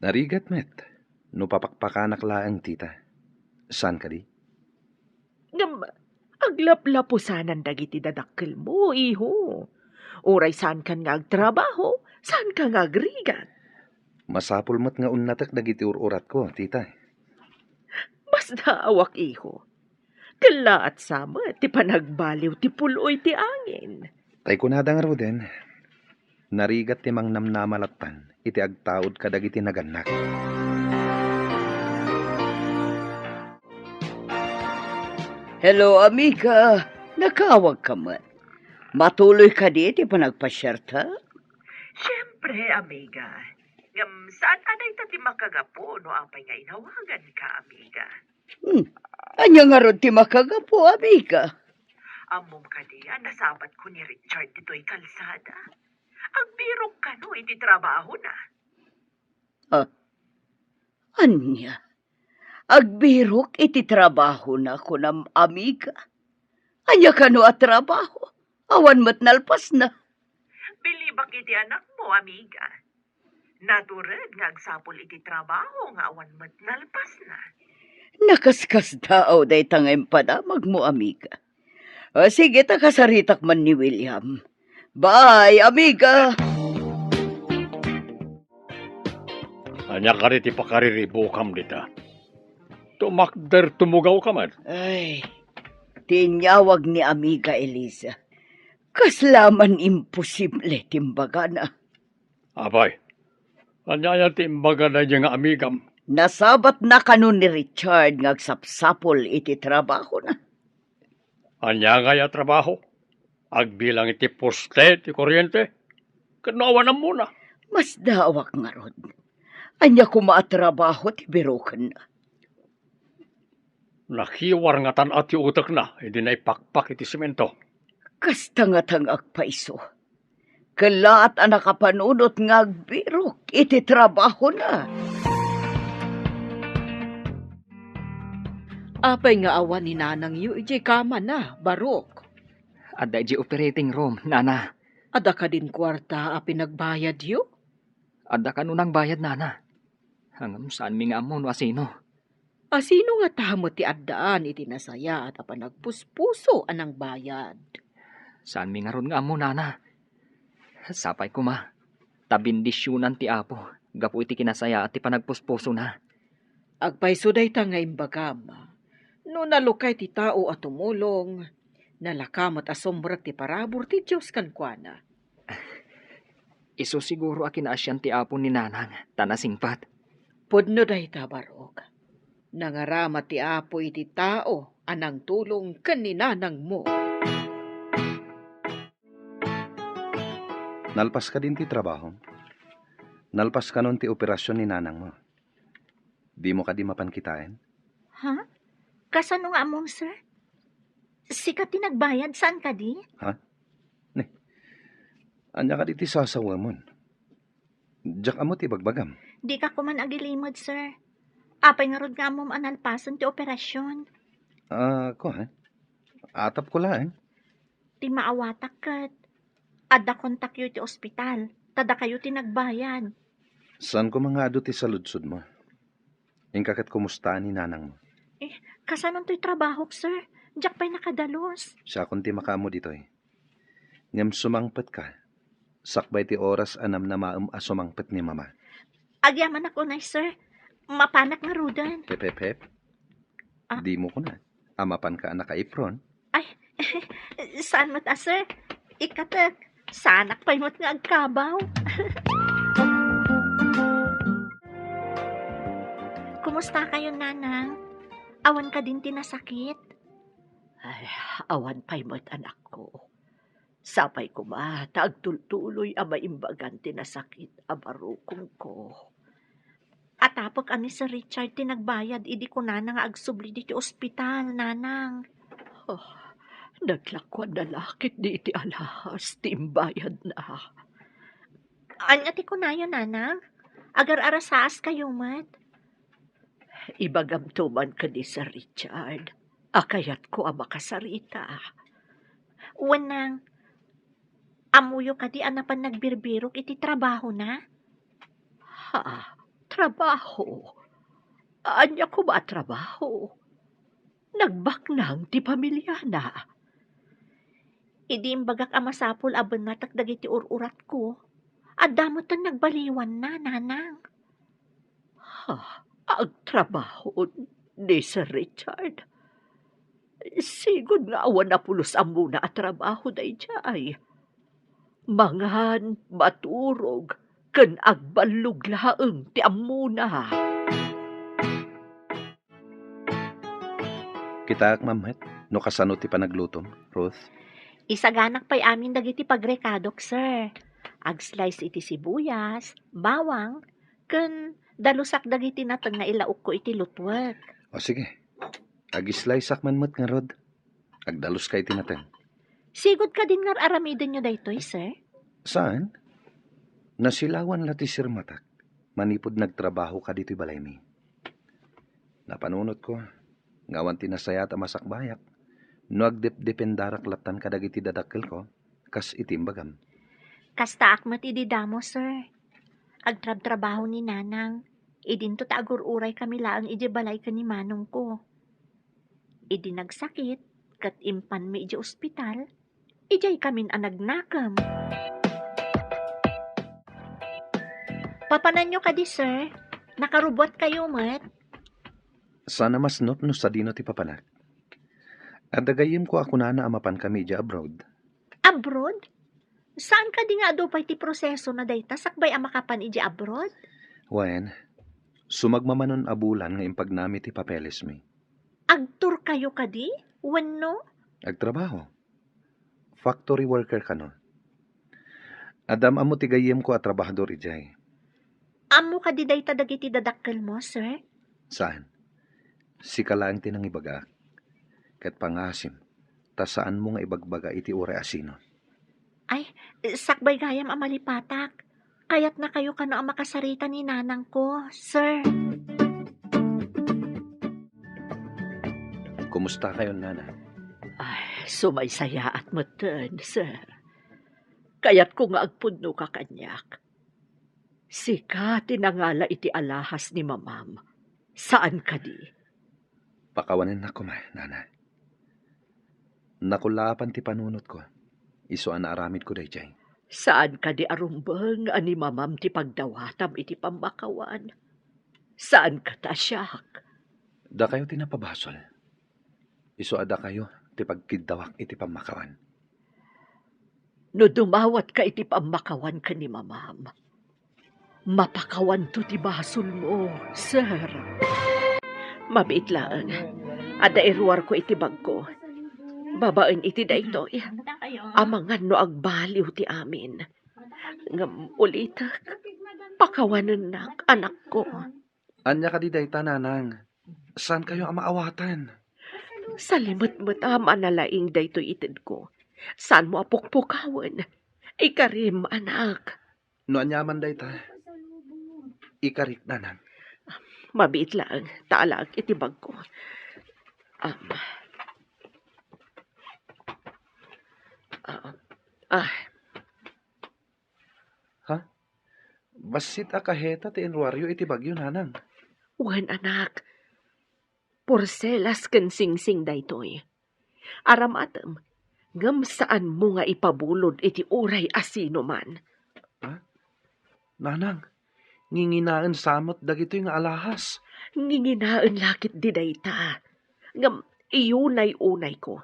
Narigat met. No papakpakanak laang, tita. Saan ka di? Ngam, aglaplapusanan dagiti dadakkel mo, iho. Uray saan kan nga agtrabaho, saan ka nga agrigat. Masapul mo't nga unnatak dagiti ururat ko, tita. Mas daawak, iho. Kala at sama, ti panagbaliw, ti puloy, ti angin. Tay kunada nga Ruden, narigat ti mang namnamalatan, iti agtaod kadagiti naganak. Hello, amiga. Nakawag ka man. Matuloy ka di iti panagpasyerta? Siyempre, amiga. Saan anay ta ti makagapo no apay nga inawagan ka, amiga? Anya nga ron ti makagapo, amiga. Amom ka diya, nasabat ko ni Richard dito'y kalsada. Ang birok ka no, iti trabaho na. Anya? Agbirok iti trabaho na ko ng amiga. Anya ka no at trabaho? Awan mat nalpas na. Bilibak iti anak mo, amiga. Natured nga agsapol iti trabaho nga awan mat nalpas na. Nakaskas daw day tangay padamag mo, amiga. Sige, takasaritak man ni William. Bye, amiga! Anya ka rin pakariribo kam dita. Tumakder tumugaw ka man. Ay, tinyawag ni amiga Eliza. Kaslaman imposible timbaga na. Abay, anya yan timbaga na niya nga amigam. Nasabat na kanon ni Richard ngagsapsapol iti trabaho na. Anya nga ya trabaho. Agbilang iti poste, iti kuryente. Kanawa na muna. Mas dawak nga ron. Anya kumaatrabaho ti birokan na. Nakiwar nga tan at utak na. Hindi na ipakpak iti simento. Kastangatang agpaiso. Kalaat ang nakapanunot nga agbirok iti trabaho na. Apay nga awan ni nanang yu, iti kama na, barok. Adda iti operating room, nana. Ada ka din kwarta a pinagbayad yu? Adda ka nunang bayad, nana. Hangam saan mi nga amon asino. Sino nga tamo ti addaan iti nasaya at apa nagpuspuso anang bayad? Saan mi nga ron nga amon, nana. Sapay ko ma. Tabindisyonan ti apo. Gapu iti kinasaya at ti panagpuspuso na. Agpaysuday ta nga imbagam. No nalukay ti tao at tumulong, nalakamat asombrat ti parabor ti Diyos kankwana. Iso siguro akin asyan ti apo ni nanang. Tanasingpat. Pudno day ta barok. Nangaramat ti apo iti tao anang tulong kaninanang mo. Nalpas ka din ti trabaho. Nalpas ka nun ti operasyon ni nanang mo. Di mo ka di mapankitain? Ha? Kasano nga among, sir? Sikat tinagbayad, saan ka di? Anya ka di ti sasawa mo. Diyak amo ti bagbagam. Di ka kuman agilimod, sir. Apay nga rod nga among analpasan ti operasyon. Ko ha? Atap ko lang. Ti maawatak kat. Adda kontak yu ti ospital. Tada kayo tinagbayad. Saan ko mga ado ti saludsod mo? Ingkakat kumusta ni nanang mo? Kasanon to'y trabaho, sir? Diyak pa'y nakadalos. Siya kunti makamo dito eh. Ngam sumangpet ka. Sakbay ti oras anam na maam asumangpet ni mama. Agyaman ako na, sir. Mapanak nga rudan. Pep. Ah. Di mo ko na. Amapan ka anak ka ipron. Saan mo't sir? Ikatek. Sanak pa'y mo't nga agkabaw. Kumusta kayo, nanang? Awan ka din tinasakit? Ay, awan pa'y mo't anak ko. Sapay ko ma, taagtultuloy a maimbagan tinasakit a barukong ko. Atapok ani si Richard tinagbayad, idi ko nanang agsubli di ti ospital, nanang. Naglakwan na lakit di iti alahas, timbayad na. Anya ti ko na yun, nanang? Agar-arasaas kayo, mat. Ibagamtuman ka ni sa Richard. Akayat ko ang makasarita. Wanang, amuyo ka di anapan nagbirbirok iti trabaho na? Ha? Trabaho? Anya ko ba trabaho? Nagbaknang ti pamilya na. Idi imbagak amasapol aben natak dagiti ururat ko. Adamot ang nagbaliwan na, nanang. Ha? Ang trabaho ni Sir Richard? Sigod nga awan na pulos ang muna at trabaho na ijay. Mangan, maturog, ken agbalug laeng ti amuna. Kita ak mamhet. No kasano ti panaglutom, Ruth? Isaganak pa'y amin dagiti pagrekadok, sir. Ag-slice iti sibuyas, bawang, ken dalusak dagiti nateng nga ilaok ko iti lutwet. O sige, ag-slice man mo't nga rod. Agdalos ka itinatan. Sigod ka din nga aramidin nyo daytoy, sir. Saan? Nasilawan lati Sir Matak. Manipod nagtrabaho ka dito'y balay mi. Napanunot ko, ngawan tinasayat a masakbayak. No agdep-dependarak latan kadag iti dadakkel ko, kas itimbagam. Kasta akmat ididamo, sir. Agtrab-trabaho ni nanang. Idinto ta agururay kami laang iji balay ka ni manong ko. Idi nagsakit, kat impan mi iji ospital, ijay kamin anagnakam. Papanan nyo ka di, sir. Nakarubot kayo, mat. Sana mas not no sa dino ti papanak. At dagayim ko ako na amapan kami dya abroad. Abroad? Saan ka di nga do pa'y ti proseso na dayta sakbay ang makapan iji abroad? Wen, sumagmamanon abulan nga impagnami ti papeles mi. Agtur kayo ka di? Wenno? Agtrabaho. Factory worker ka no. Adam amo ti gayem ko at trabahador ijay. Amo ka di dayta dagiti dadakkel mo, sir? Saan? Si kalaang tinang ibaga. Kat pangasim. Ta saan mo nga ibagbaga iti ure asino. Ay, sakbay gayam amalipatak. Kaya't na kayo kano ang makasarita ni nanang ko, sir. Kumusta kayo, Nana? Ay, sumaysaya at matan, sir. Kaya't ko nga agpudno ka kanyak. Sika tinangala iti alahas ni mamam. Saan ka di? Pakawanin na ko, Nana. Nakulapan ti panunot ko. Isuan na aramid ko dayjay. Saan ka di arumbang ani mamam ti pagdawatam iti pambakawan? Saan ka tasyak? Da kayo tinapabasol. Isuada kayo ti pagkidawak iti pamakawan. No dumawat ka iti pambakawan ka ni mamam. Mapakawan to ti basol mo, sir. Mabit lang. Ada iruwar ko iti bag ko. Babaen iti daytoy. Amangan no agbaliw ti amin. Ngam ulit, pakawanan nak anak ko. Anya ka di dayta, Nanang. Saan kayo amaawatan? Sa limot-mot manalaing daytoy itid ko. Saan mo apukpukawan? Ikarim, anak. No anyaman dayta. Ikarik, Nanang. Mabit lang, taalag iti bag ko. Basit akaheta ti enwaryo iti bagyo, Nanang. Wan anak, porselas ken singsing daytoy. Aram atem, ngam saan mo nga ipabulod iti uray asino man. Nanang, nginginaan samot dagitoy nga alahas. Nginginaan lakit di dayta. Ngam iyunay-unay ko.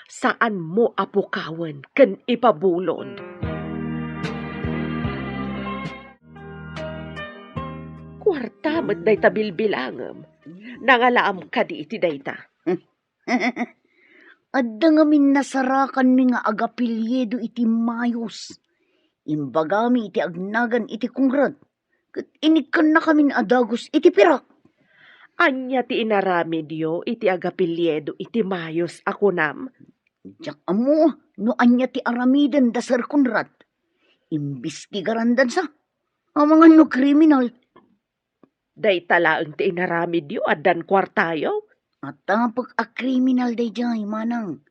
Saan mo apukawan ken ipabulod? Kwarta met dayta bilbilangem. Nangalaam ka di iti dayta. Adda ngamin nasarakan mi nga agapilyedo iti mayos. Imbagami iti agnagan iti kungrad. Kat inikan na kamin adagos iti pirak. Anya ti inaramidyo iti agapilyedo iti mayos ako nam. Diyak amo, no anya ti aramiden da Sir Conrad. Imbestigaran dan sa. Amangan no kriminal. Day talaang ti inaramidyo addan kwartayo. At tapag a kriminal day jay, manang.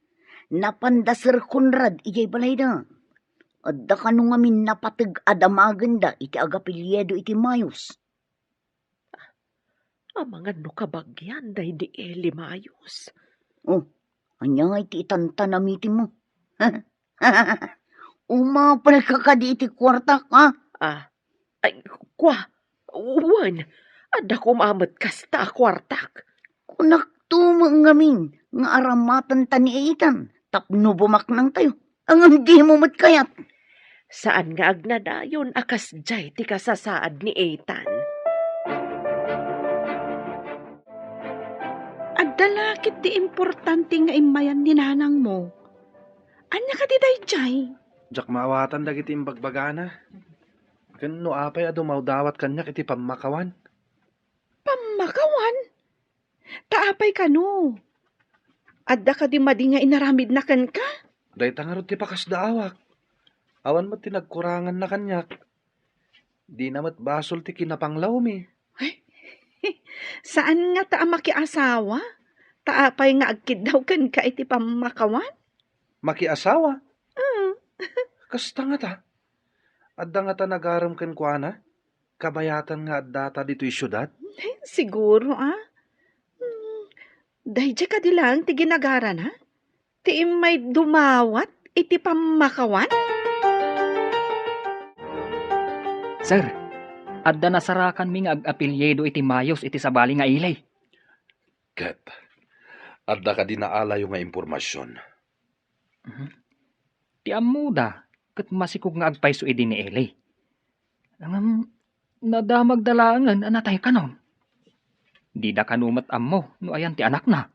Napanda Sir Conrad ijay balay da. Adda ka nung amin napatag adamaganda iti agapilyedo iti mayos. Amangan no kabagyan day di eli mayos. Oh, anya nga iti itantanamitin mo. Umapal ka di iti kwarta ka. Ay, uwan. Adda kumamat kasta kwartak. Kunak tumang ngamin, nga aramatan taniitan, tapno bumaknang tayo. Ang hindi mo matkayat. Saan nga agnadayon akas jay ti kasasaad ni Ethan? Adda lakit di importante nga imayan ni nanang mo. Anya ka di dayjay? Jak maawatan dagiti imbagbagana. Ken no apay adu maudawat kanyak iti pamakawan. Pamakawan? Taapay ka no. Adda ka di madi nga inaramid na kan ka? Dayta nga ro ti pakas daawak. Awan mo ti nagkurangan na kanyak. Di namat basol ti kinapanglaw mi. Saan nga taa makiasawa? Taapay nga agkid daw kan ka iti pamakawan? Makiasawa. Hmm. Kasta nga ta. Adda nga ta nagaram ken kuana. Kabayatan nga adda ta dito'y syudad. Siguro Dayjay ka di lang ti ginagara na? Ti may dumawat iti pamakawan? Sir, adda nasarakan mi nga ag-apelyedo iti mayos iti sabali nga ilay. Ket, adda ka di naalayo nga impormasyon. Ti amuda, kat masikog nga agpayso idi ni ilay. Ang nadamag dalangan anatay kanon. Di da kanumat ammo no ayan ti anak na.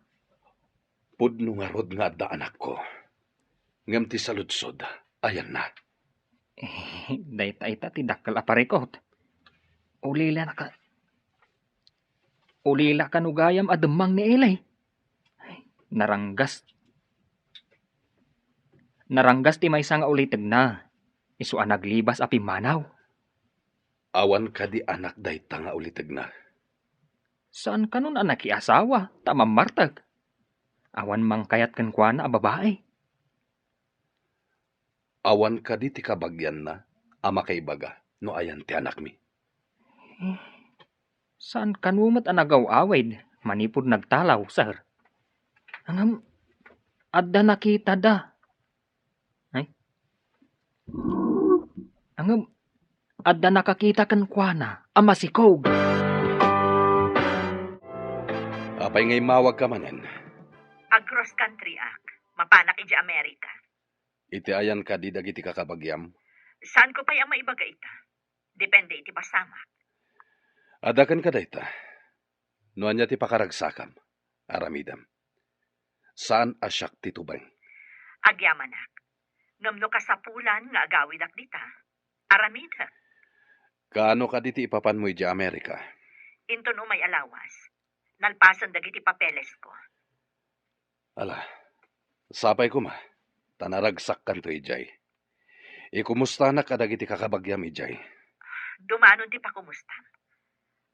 Pudno nga rod nga adda anak ko. Ngam ti saludsod, ayan na. Dayta ita ti dakkel aparikot. Ulila kanugayam ademang ni ilay. Naranggas ti maysa nga uliteg na. Isu a naglibas api manaw. Awan ka di anak dayta nga uliteg na. Saan kanon anak asawa? Tamam martag. Awan mang kayat kan kuana a babae. Awan ka di ti kabagyan na, ama kay baga, no ayan ti anak mi. Saan kanumat a nagaw-awid? Manipod nagtalaw, sir. Angam, adda nakita da. Ay? Angam, adda nakakita kan kuana, ama si Kog. Apay ngay mawag ka manen. Ag-cross country ak. Mapanak iti Amerika. Iti ayan ka di dagiti kakabagyam. Saan ko pa'y ang maibaga ita? Depende iti pasama. Adakan ka dayta. Nuan niya ti pakaragsakam. Aramidam. Saan asyak ti tubang? Agyamanak. Ngamno kasapulan nga agawid ak dita. Aramid ha. Kaano ka di ti ipapan mo iti Amerika? Inton umay alawas. Nalpasan dagiti papeles ko. Ala, sapay ko ma. Tanaragsak kan to ijay. Ikumusta na kadagiti kakabagyam ijay. Dumanon ti pakumusta.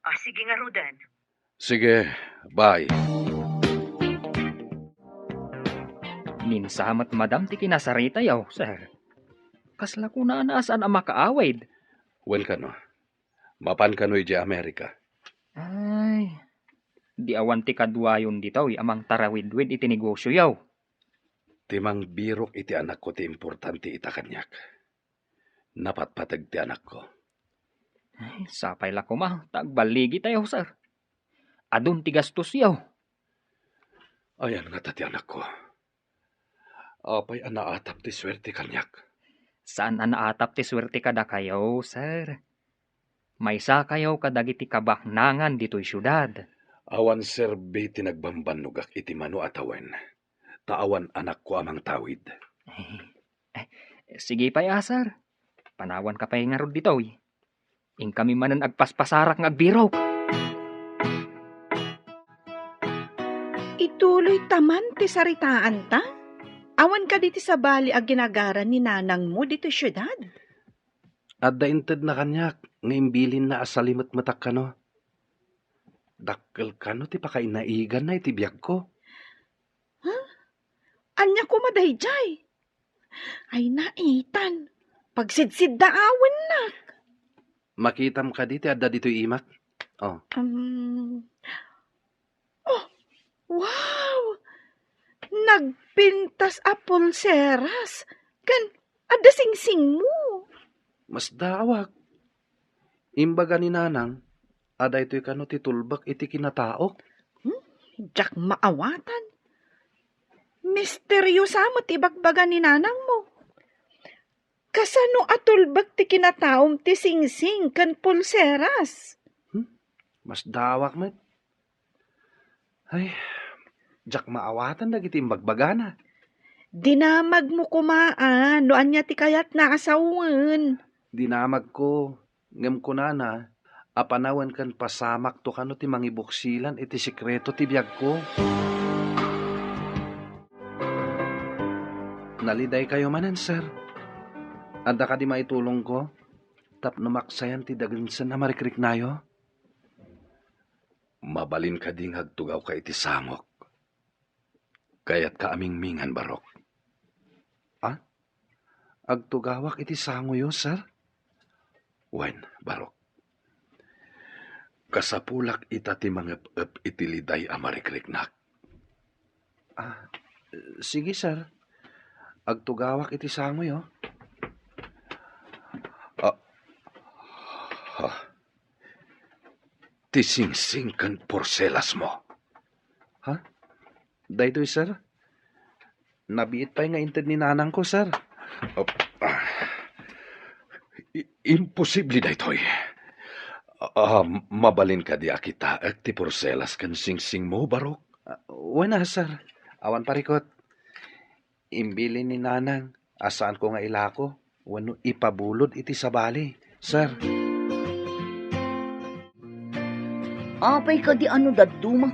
O sige nga Rudan. Sige, bye. Ninsamat madam ti kinasarita yaw, sir. Kasla ko na anaasan ang makaawid. Well ka no. Mapan ka no iti Amerika. Ay, di awan ti kadwayon ditaw amang tarawid-wid iti negosyo yaw. Timang birok iti anak ko ti importante ita kanyak. Napatpatag ti anak ko. Ay, sapay la ko ma, tagbaligi tayo, sir. Adun ti gastos yaw. Ayan nga ti anak ko. Apay anaatap ti swerte kanyak. Saan anaatap ti swerte kada kayo, sir? Maysa kayo kadagiti kabaknangan dito'y syudad. Awan serbe ti nagbambanugak iti mano atawen. Taawan anak ko amang tawid. Sige pa'y asar. Panawan ka pa'y nga rod dito'y. Ing kami manan agpaspasarak ng agbirok. Ituloy taman ti saritaan ta? Awan ka diti sa bali ag ginagaran ni nanang mo dito syudad? Adda inted na kanyak, ngaimbilin na asalimot matak kano. Dakkel kano ti pakainaigan na iti biyag ko. Anya ko madayjay. Ay naitan. Pagsidsid daawan na. Makitam ka diti adda dito'y imak. Oh, Oh, wow! Nagpintas a pulseras. Kan, ada sing-sing mo. mas dawak. Imbaga ni nanang, ada ito'y kano ti tulbak iti kinataok. Jak maawatan. Misteryosa mo tibagbaga ni nanang mo. Kasano atulbag ti kinataom ti sing-sing kan pulseras. Mas dawak met. Ay, jak maawatan dagiti imbagbagana. Dinamag mo kumaan, no anya ti kayat na asawan. Dinamag ko, ngem ko na, apanawan kan pasamak to kano ti mangibuksilan iti sikreto ti biyag ko. Naliday kayo manan, sir. Anda ka di maitulong ko? Tapno maksayan ti dagansan na marikrik nayo? Mabalin ka ding hagtugaw ka iti samok. Kaya't ka aming mingan barok. Ah? Agtugawak iti sango yo, sir? Wen, barok. Kasapulak ita ti mangep-ep iti liday a marikriknak. Sige, sir. Agtugawak iti sango yo. Tising-sing kan porselas mo. Ha? Daytoy, sir? Nabiit pa nga inted ni nanang ko, sir. Imposible daytoy. Mabalin ka di akita at ti porselas kan sing-sing mo, barok. Wala, sir. Awan parikot. Imbili ni nanang, asaan ko nga ilako, wano ipabulod iti sabali, sir. Apay ka di ano daduma.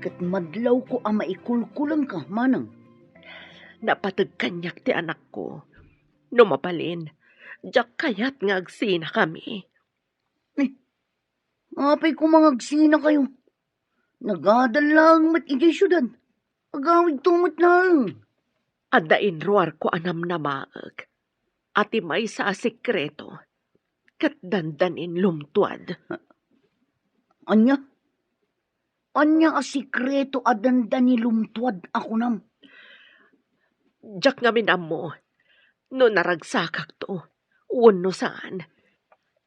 Kat madlaw ko ang maikulkulang ka, manang. Napatag kanyak ti anak ko. Numapalin, jak kayat nga agsina kami. Apay ko mangagsina kayo. Nagadalang mat iti syudad. Agawid tumot lang. Adain ruar ko anam na maag. Ati may sa sekreto. Kat dandanin lumtuad. Anya? Anya a sikreto adanda ni lumtuad ako nam. Jak nga minam mo. No naragsakak to. Uno saan.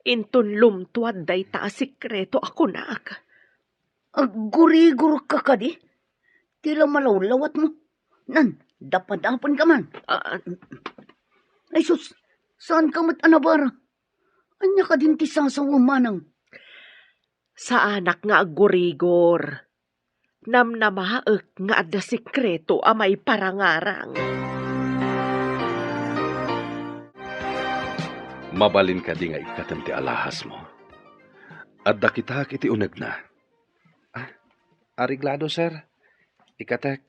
Intun lumtuad day ta sikreto ako nak. Agurigur ka ka di? Tila malawlawat mo. Nan, dapadapan ka man. Ay sus, saan ka mat anabara? Anya ka din ti sasawa manang. Sa anak nga agurigor. Namnamaak nga ada sikreto a may parangarang. Mabalin ka di nga ikatam ti alahas mo. At dakitak iti uneg na. Ariglado, sir. Ikatek.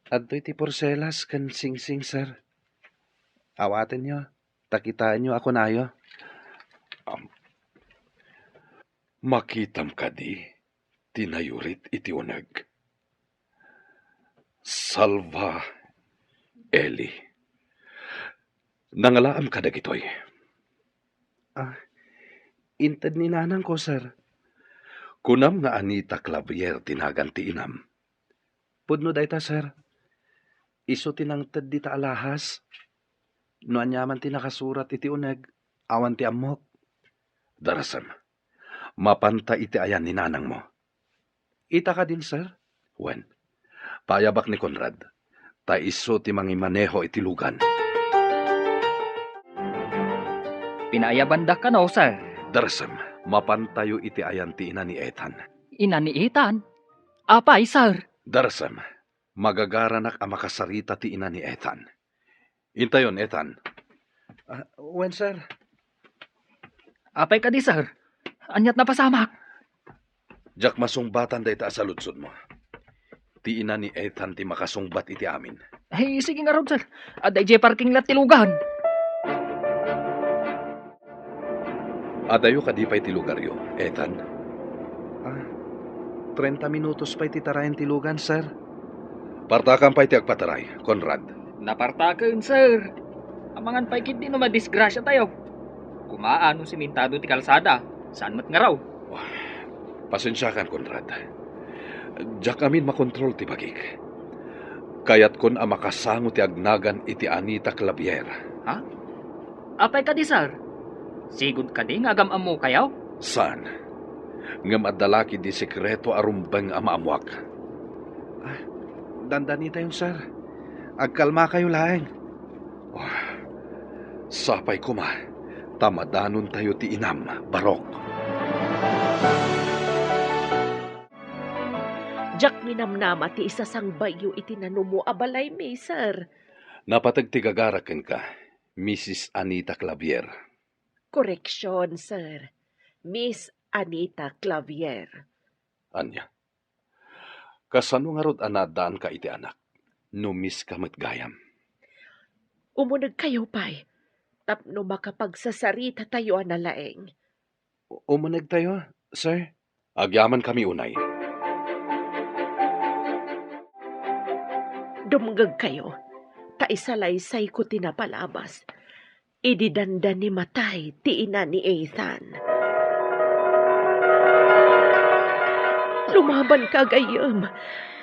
Adto iti porselas kan sing-sing, sir. Awatin nyo. Takitaan nyo ako nayo. Makitam ka di. Tinayurit iti uneg. Salva Eli. Nangalaam ka dagitoy. Inted ni nanang ko, sir. Kunam nga Anita Clavier tinaganti inam. Pudno dayta, sir. Iso tinangted di ta alahas. No anyaman ti nakasurat iti uneg. Awan ti amok. Darasam. Mapanta iti ayan ni nanang mo. Ita ka din, sir. Wen. Payabak ni Conrad. Ta iso ti mangimaneho iti lugan. Pinayabanda ka no, sir. Darasam. Mapantayo iti ayan ti ina ni Ethan. Ina ni Ethan. Apay, sir. Darasam. Magagaranak ang makasarita ti ina ni Ethan. Intayon, Ethan. Wen, sir. Apay ka di, sir. Anyat na pasamak. Jak masungbatan day ta sa lutsod mo. Ti ina ni Ethan ti makasungbat iti amin. Hey, sige nga ron, sir. Aday jay parking lot tilugan. Adayo ka di pa'y tilugaryo, Ethan. 30 minutos pa'y titarayan tilugan, sir. Partakan pa'y ti agpataray, Conrad. Napartakan, sir. Amangan pa'y kit di no madisgrasya tayo. Kumaano simentado ti kalsada. Saan mat nga raw? Pasensyakan, Conrad. Diyak amin makontrol ti bagik. Kayat kon ang makasango ti agnagan iti Anita Clavier. Ha? Apay ka di, sir. Sigod ka di nga gamam mo kayaw? Saan? Ngam adalaki di sekreto arumbang amaamuak. Dandani tayo, sir. Agkalma kayo laeng. Sapay ko ma. Tamadanon tayo ti inam, barok. Jak minamnama ti isa sang bayo iti nanumo abalay mi, sir. Napatagtigagaraken ka, Mrs. Anita Clavier. Koreksyon, sir. Miss Anita Clavier. Anya. Kasano nga rod anadaan ka iti anak? No miss ka gayam. Umunag kayo, pay. Tapno makapagsasarita tayo na laeng. Umunag tayo, sir. Agyaman kami unay. Dumgag kayo. Taisalaysay ko tinapalabas. Ididanda ni matay ti ina ni Ethan. Lumaban ka, gayam.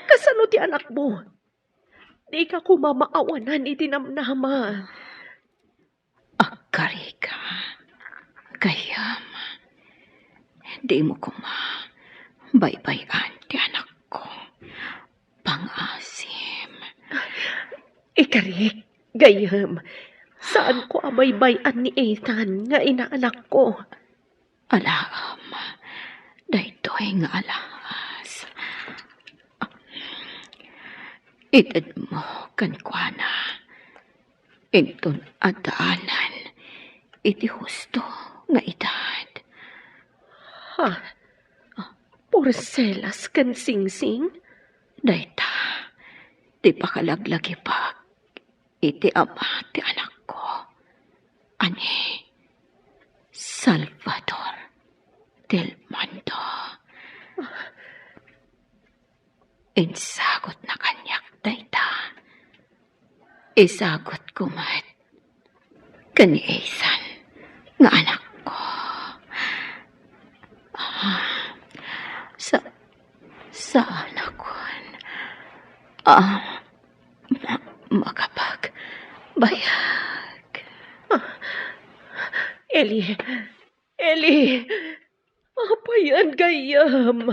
Kasano ti anak mo? Di ka kumamaawanan iti namnama. Akari ka. Gayam. Di mo baybayan ti anak ko. Pangasim. Ikarik, gayam. Saan ko abaybayan ni Ethan nga inaanak ko? Alaam. Daytoy nga alahas. Itad mo kankwana. Inton adaanan. Iti husto nga edad. Ha? Porcelas kan singsing? Dayta. Di pa kalaglagi pa. Iti ama ti anak ko. Ani. Salvador del Mando. Insagot na kanyak dayta. Isagot ko mat. Kani Ethan nga anak ko. Saan akon? Makapagbayag. Eli, apayan gayam.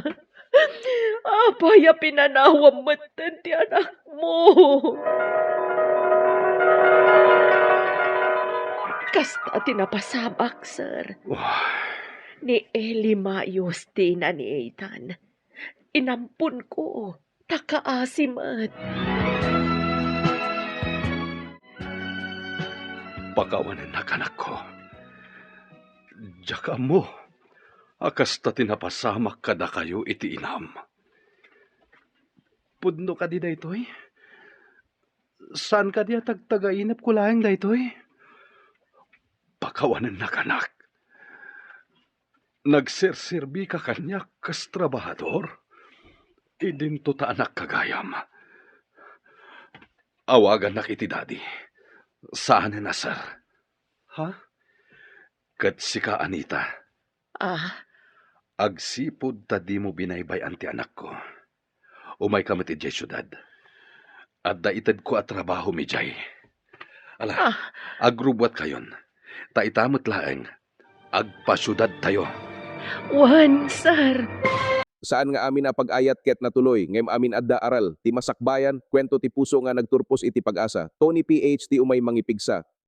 Apaya pinanawam matan ti anak mo. Kasta tinapasabak, sir. Ni Eli Mayos ti na ni Ethan. Inampun ko. Takaasimat. Pakawanan na kanak ko. Diyaka mo. Akasta tinapasamak kada kayo iti inam. Pudno ka di daytoy? Saan ka di tagtagainap ko lang daytoy? Pakawanan na kanak. Nagserserbi ka kanya kas trabahador. Idinto ta anak kagayam. Awagan na kiti daddy. Saan na sir? Ha? Kat sika Anita. Agsipod ta di mo binaybay anti anak ko. Umay ka mati jay syudad. At daitad ko at trabaho mi jay. Ala, agrubwat kayon. Ta itamot laeng. Agpasyudad tayo. Wan, sir. Saan nga amin na pag-ayat ket natuloy, ngem amin adda aral, ti masakbayan, kwento ti puso nga nagturpos iti pag-asa. Tony PH ti umay mangipigsa.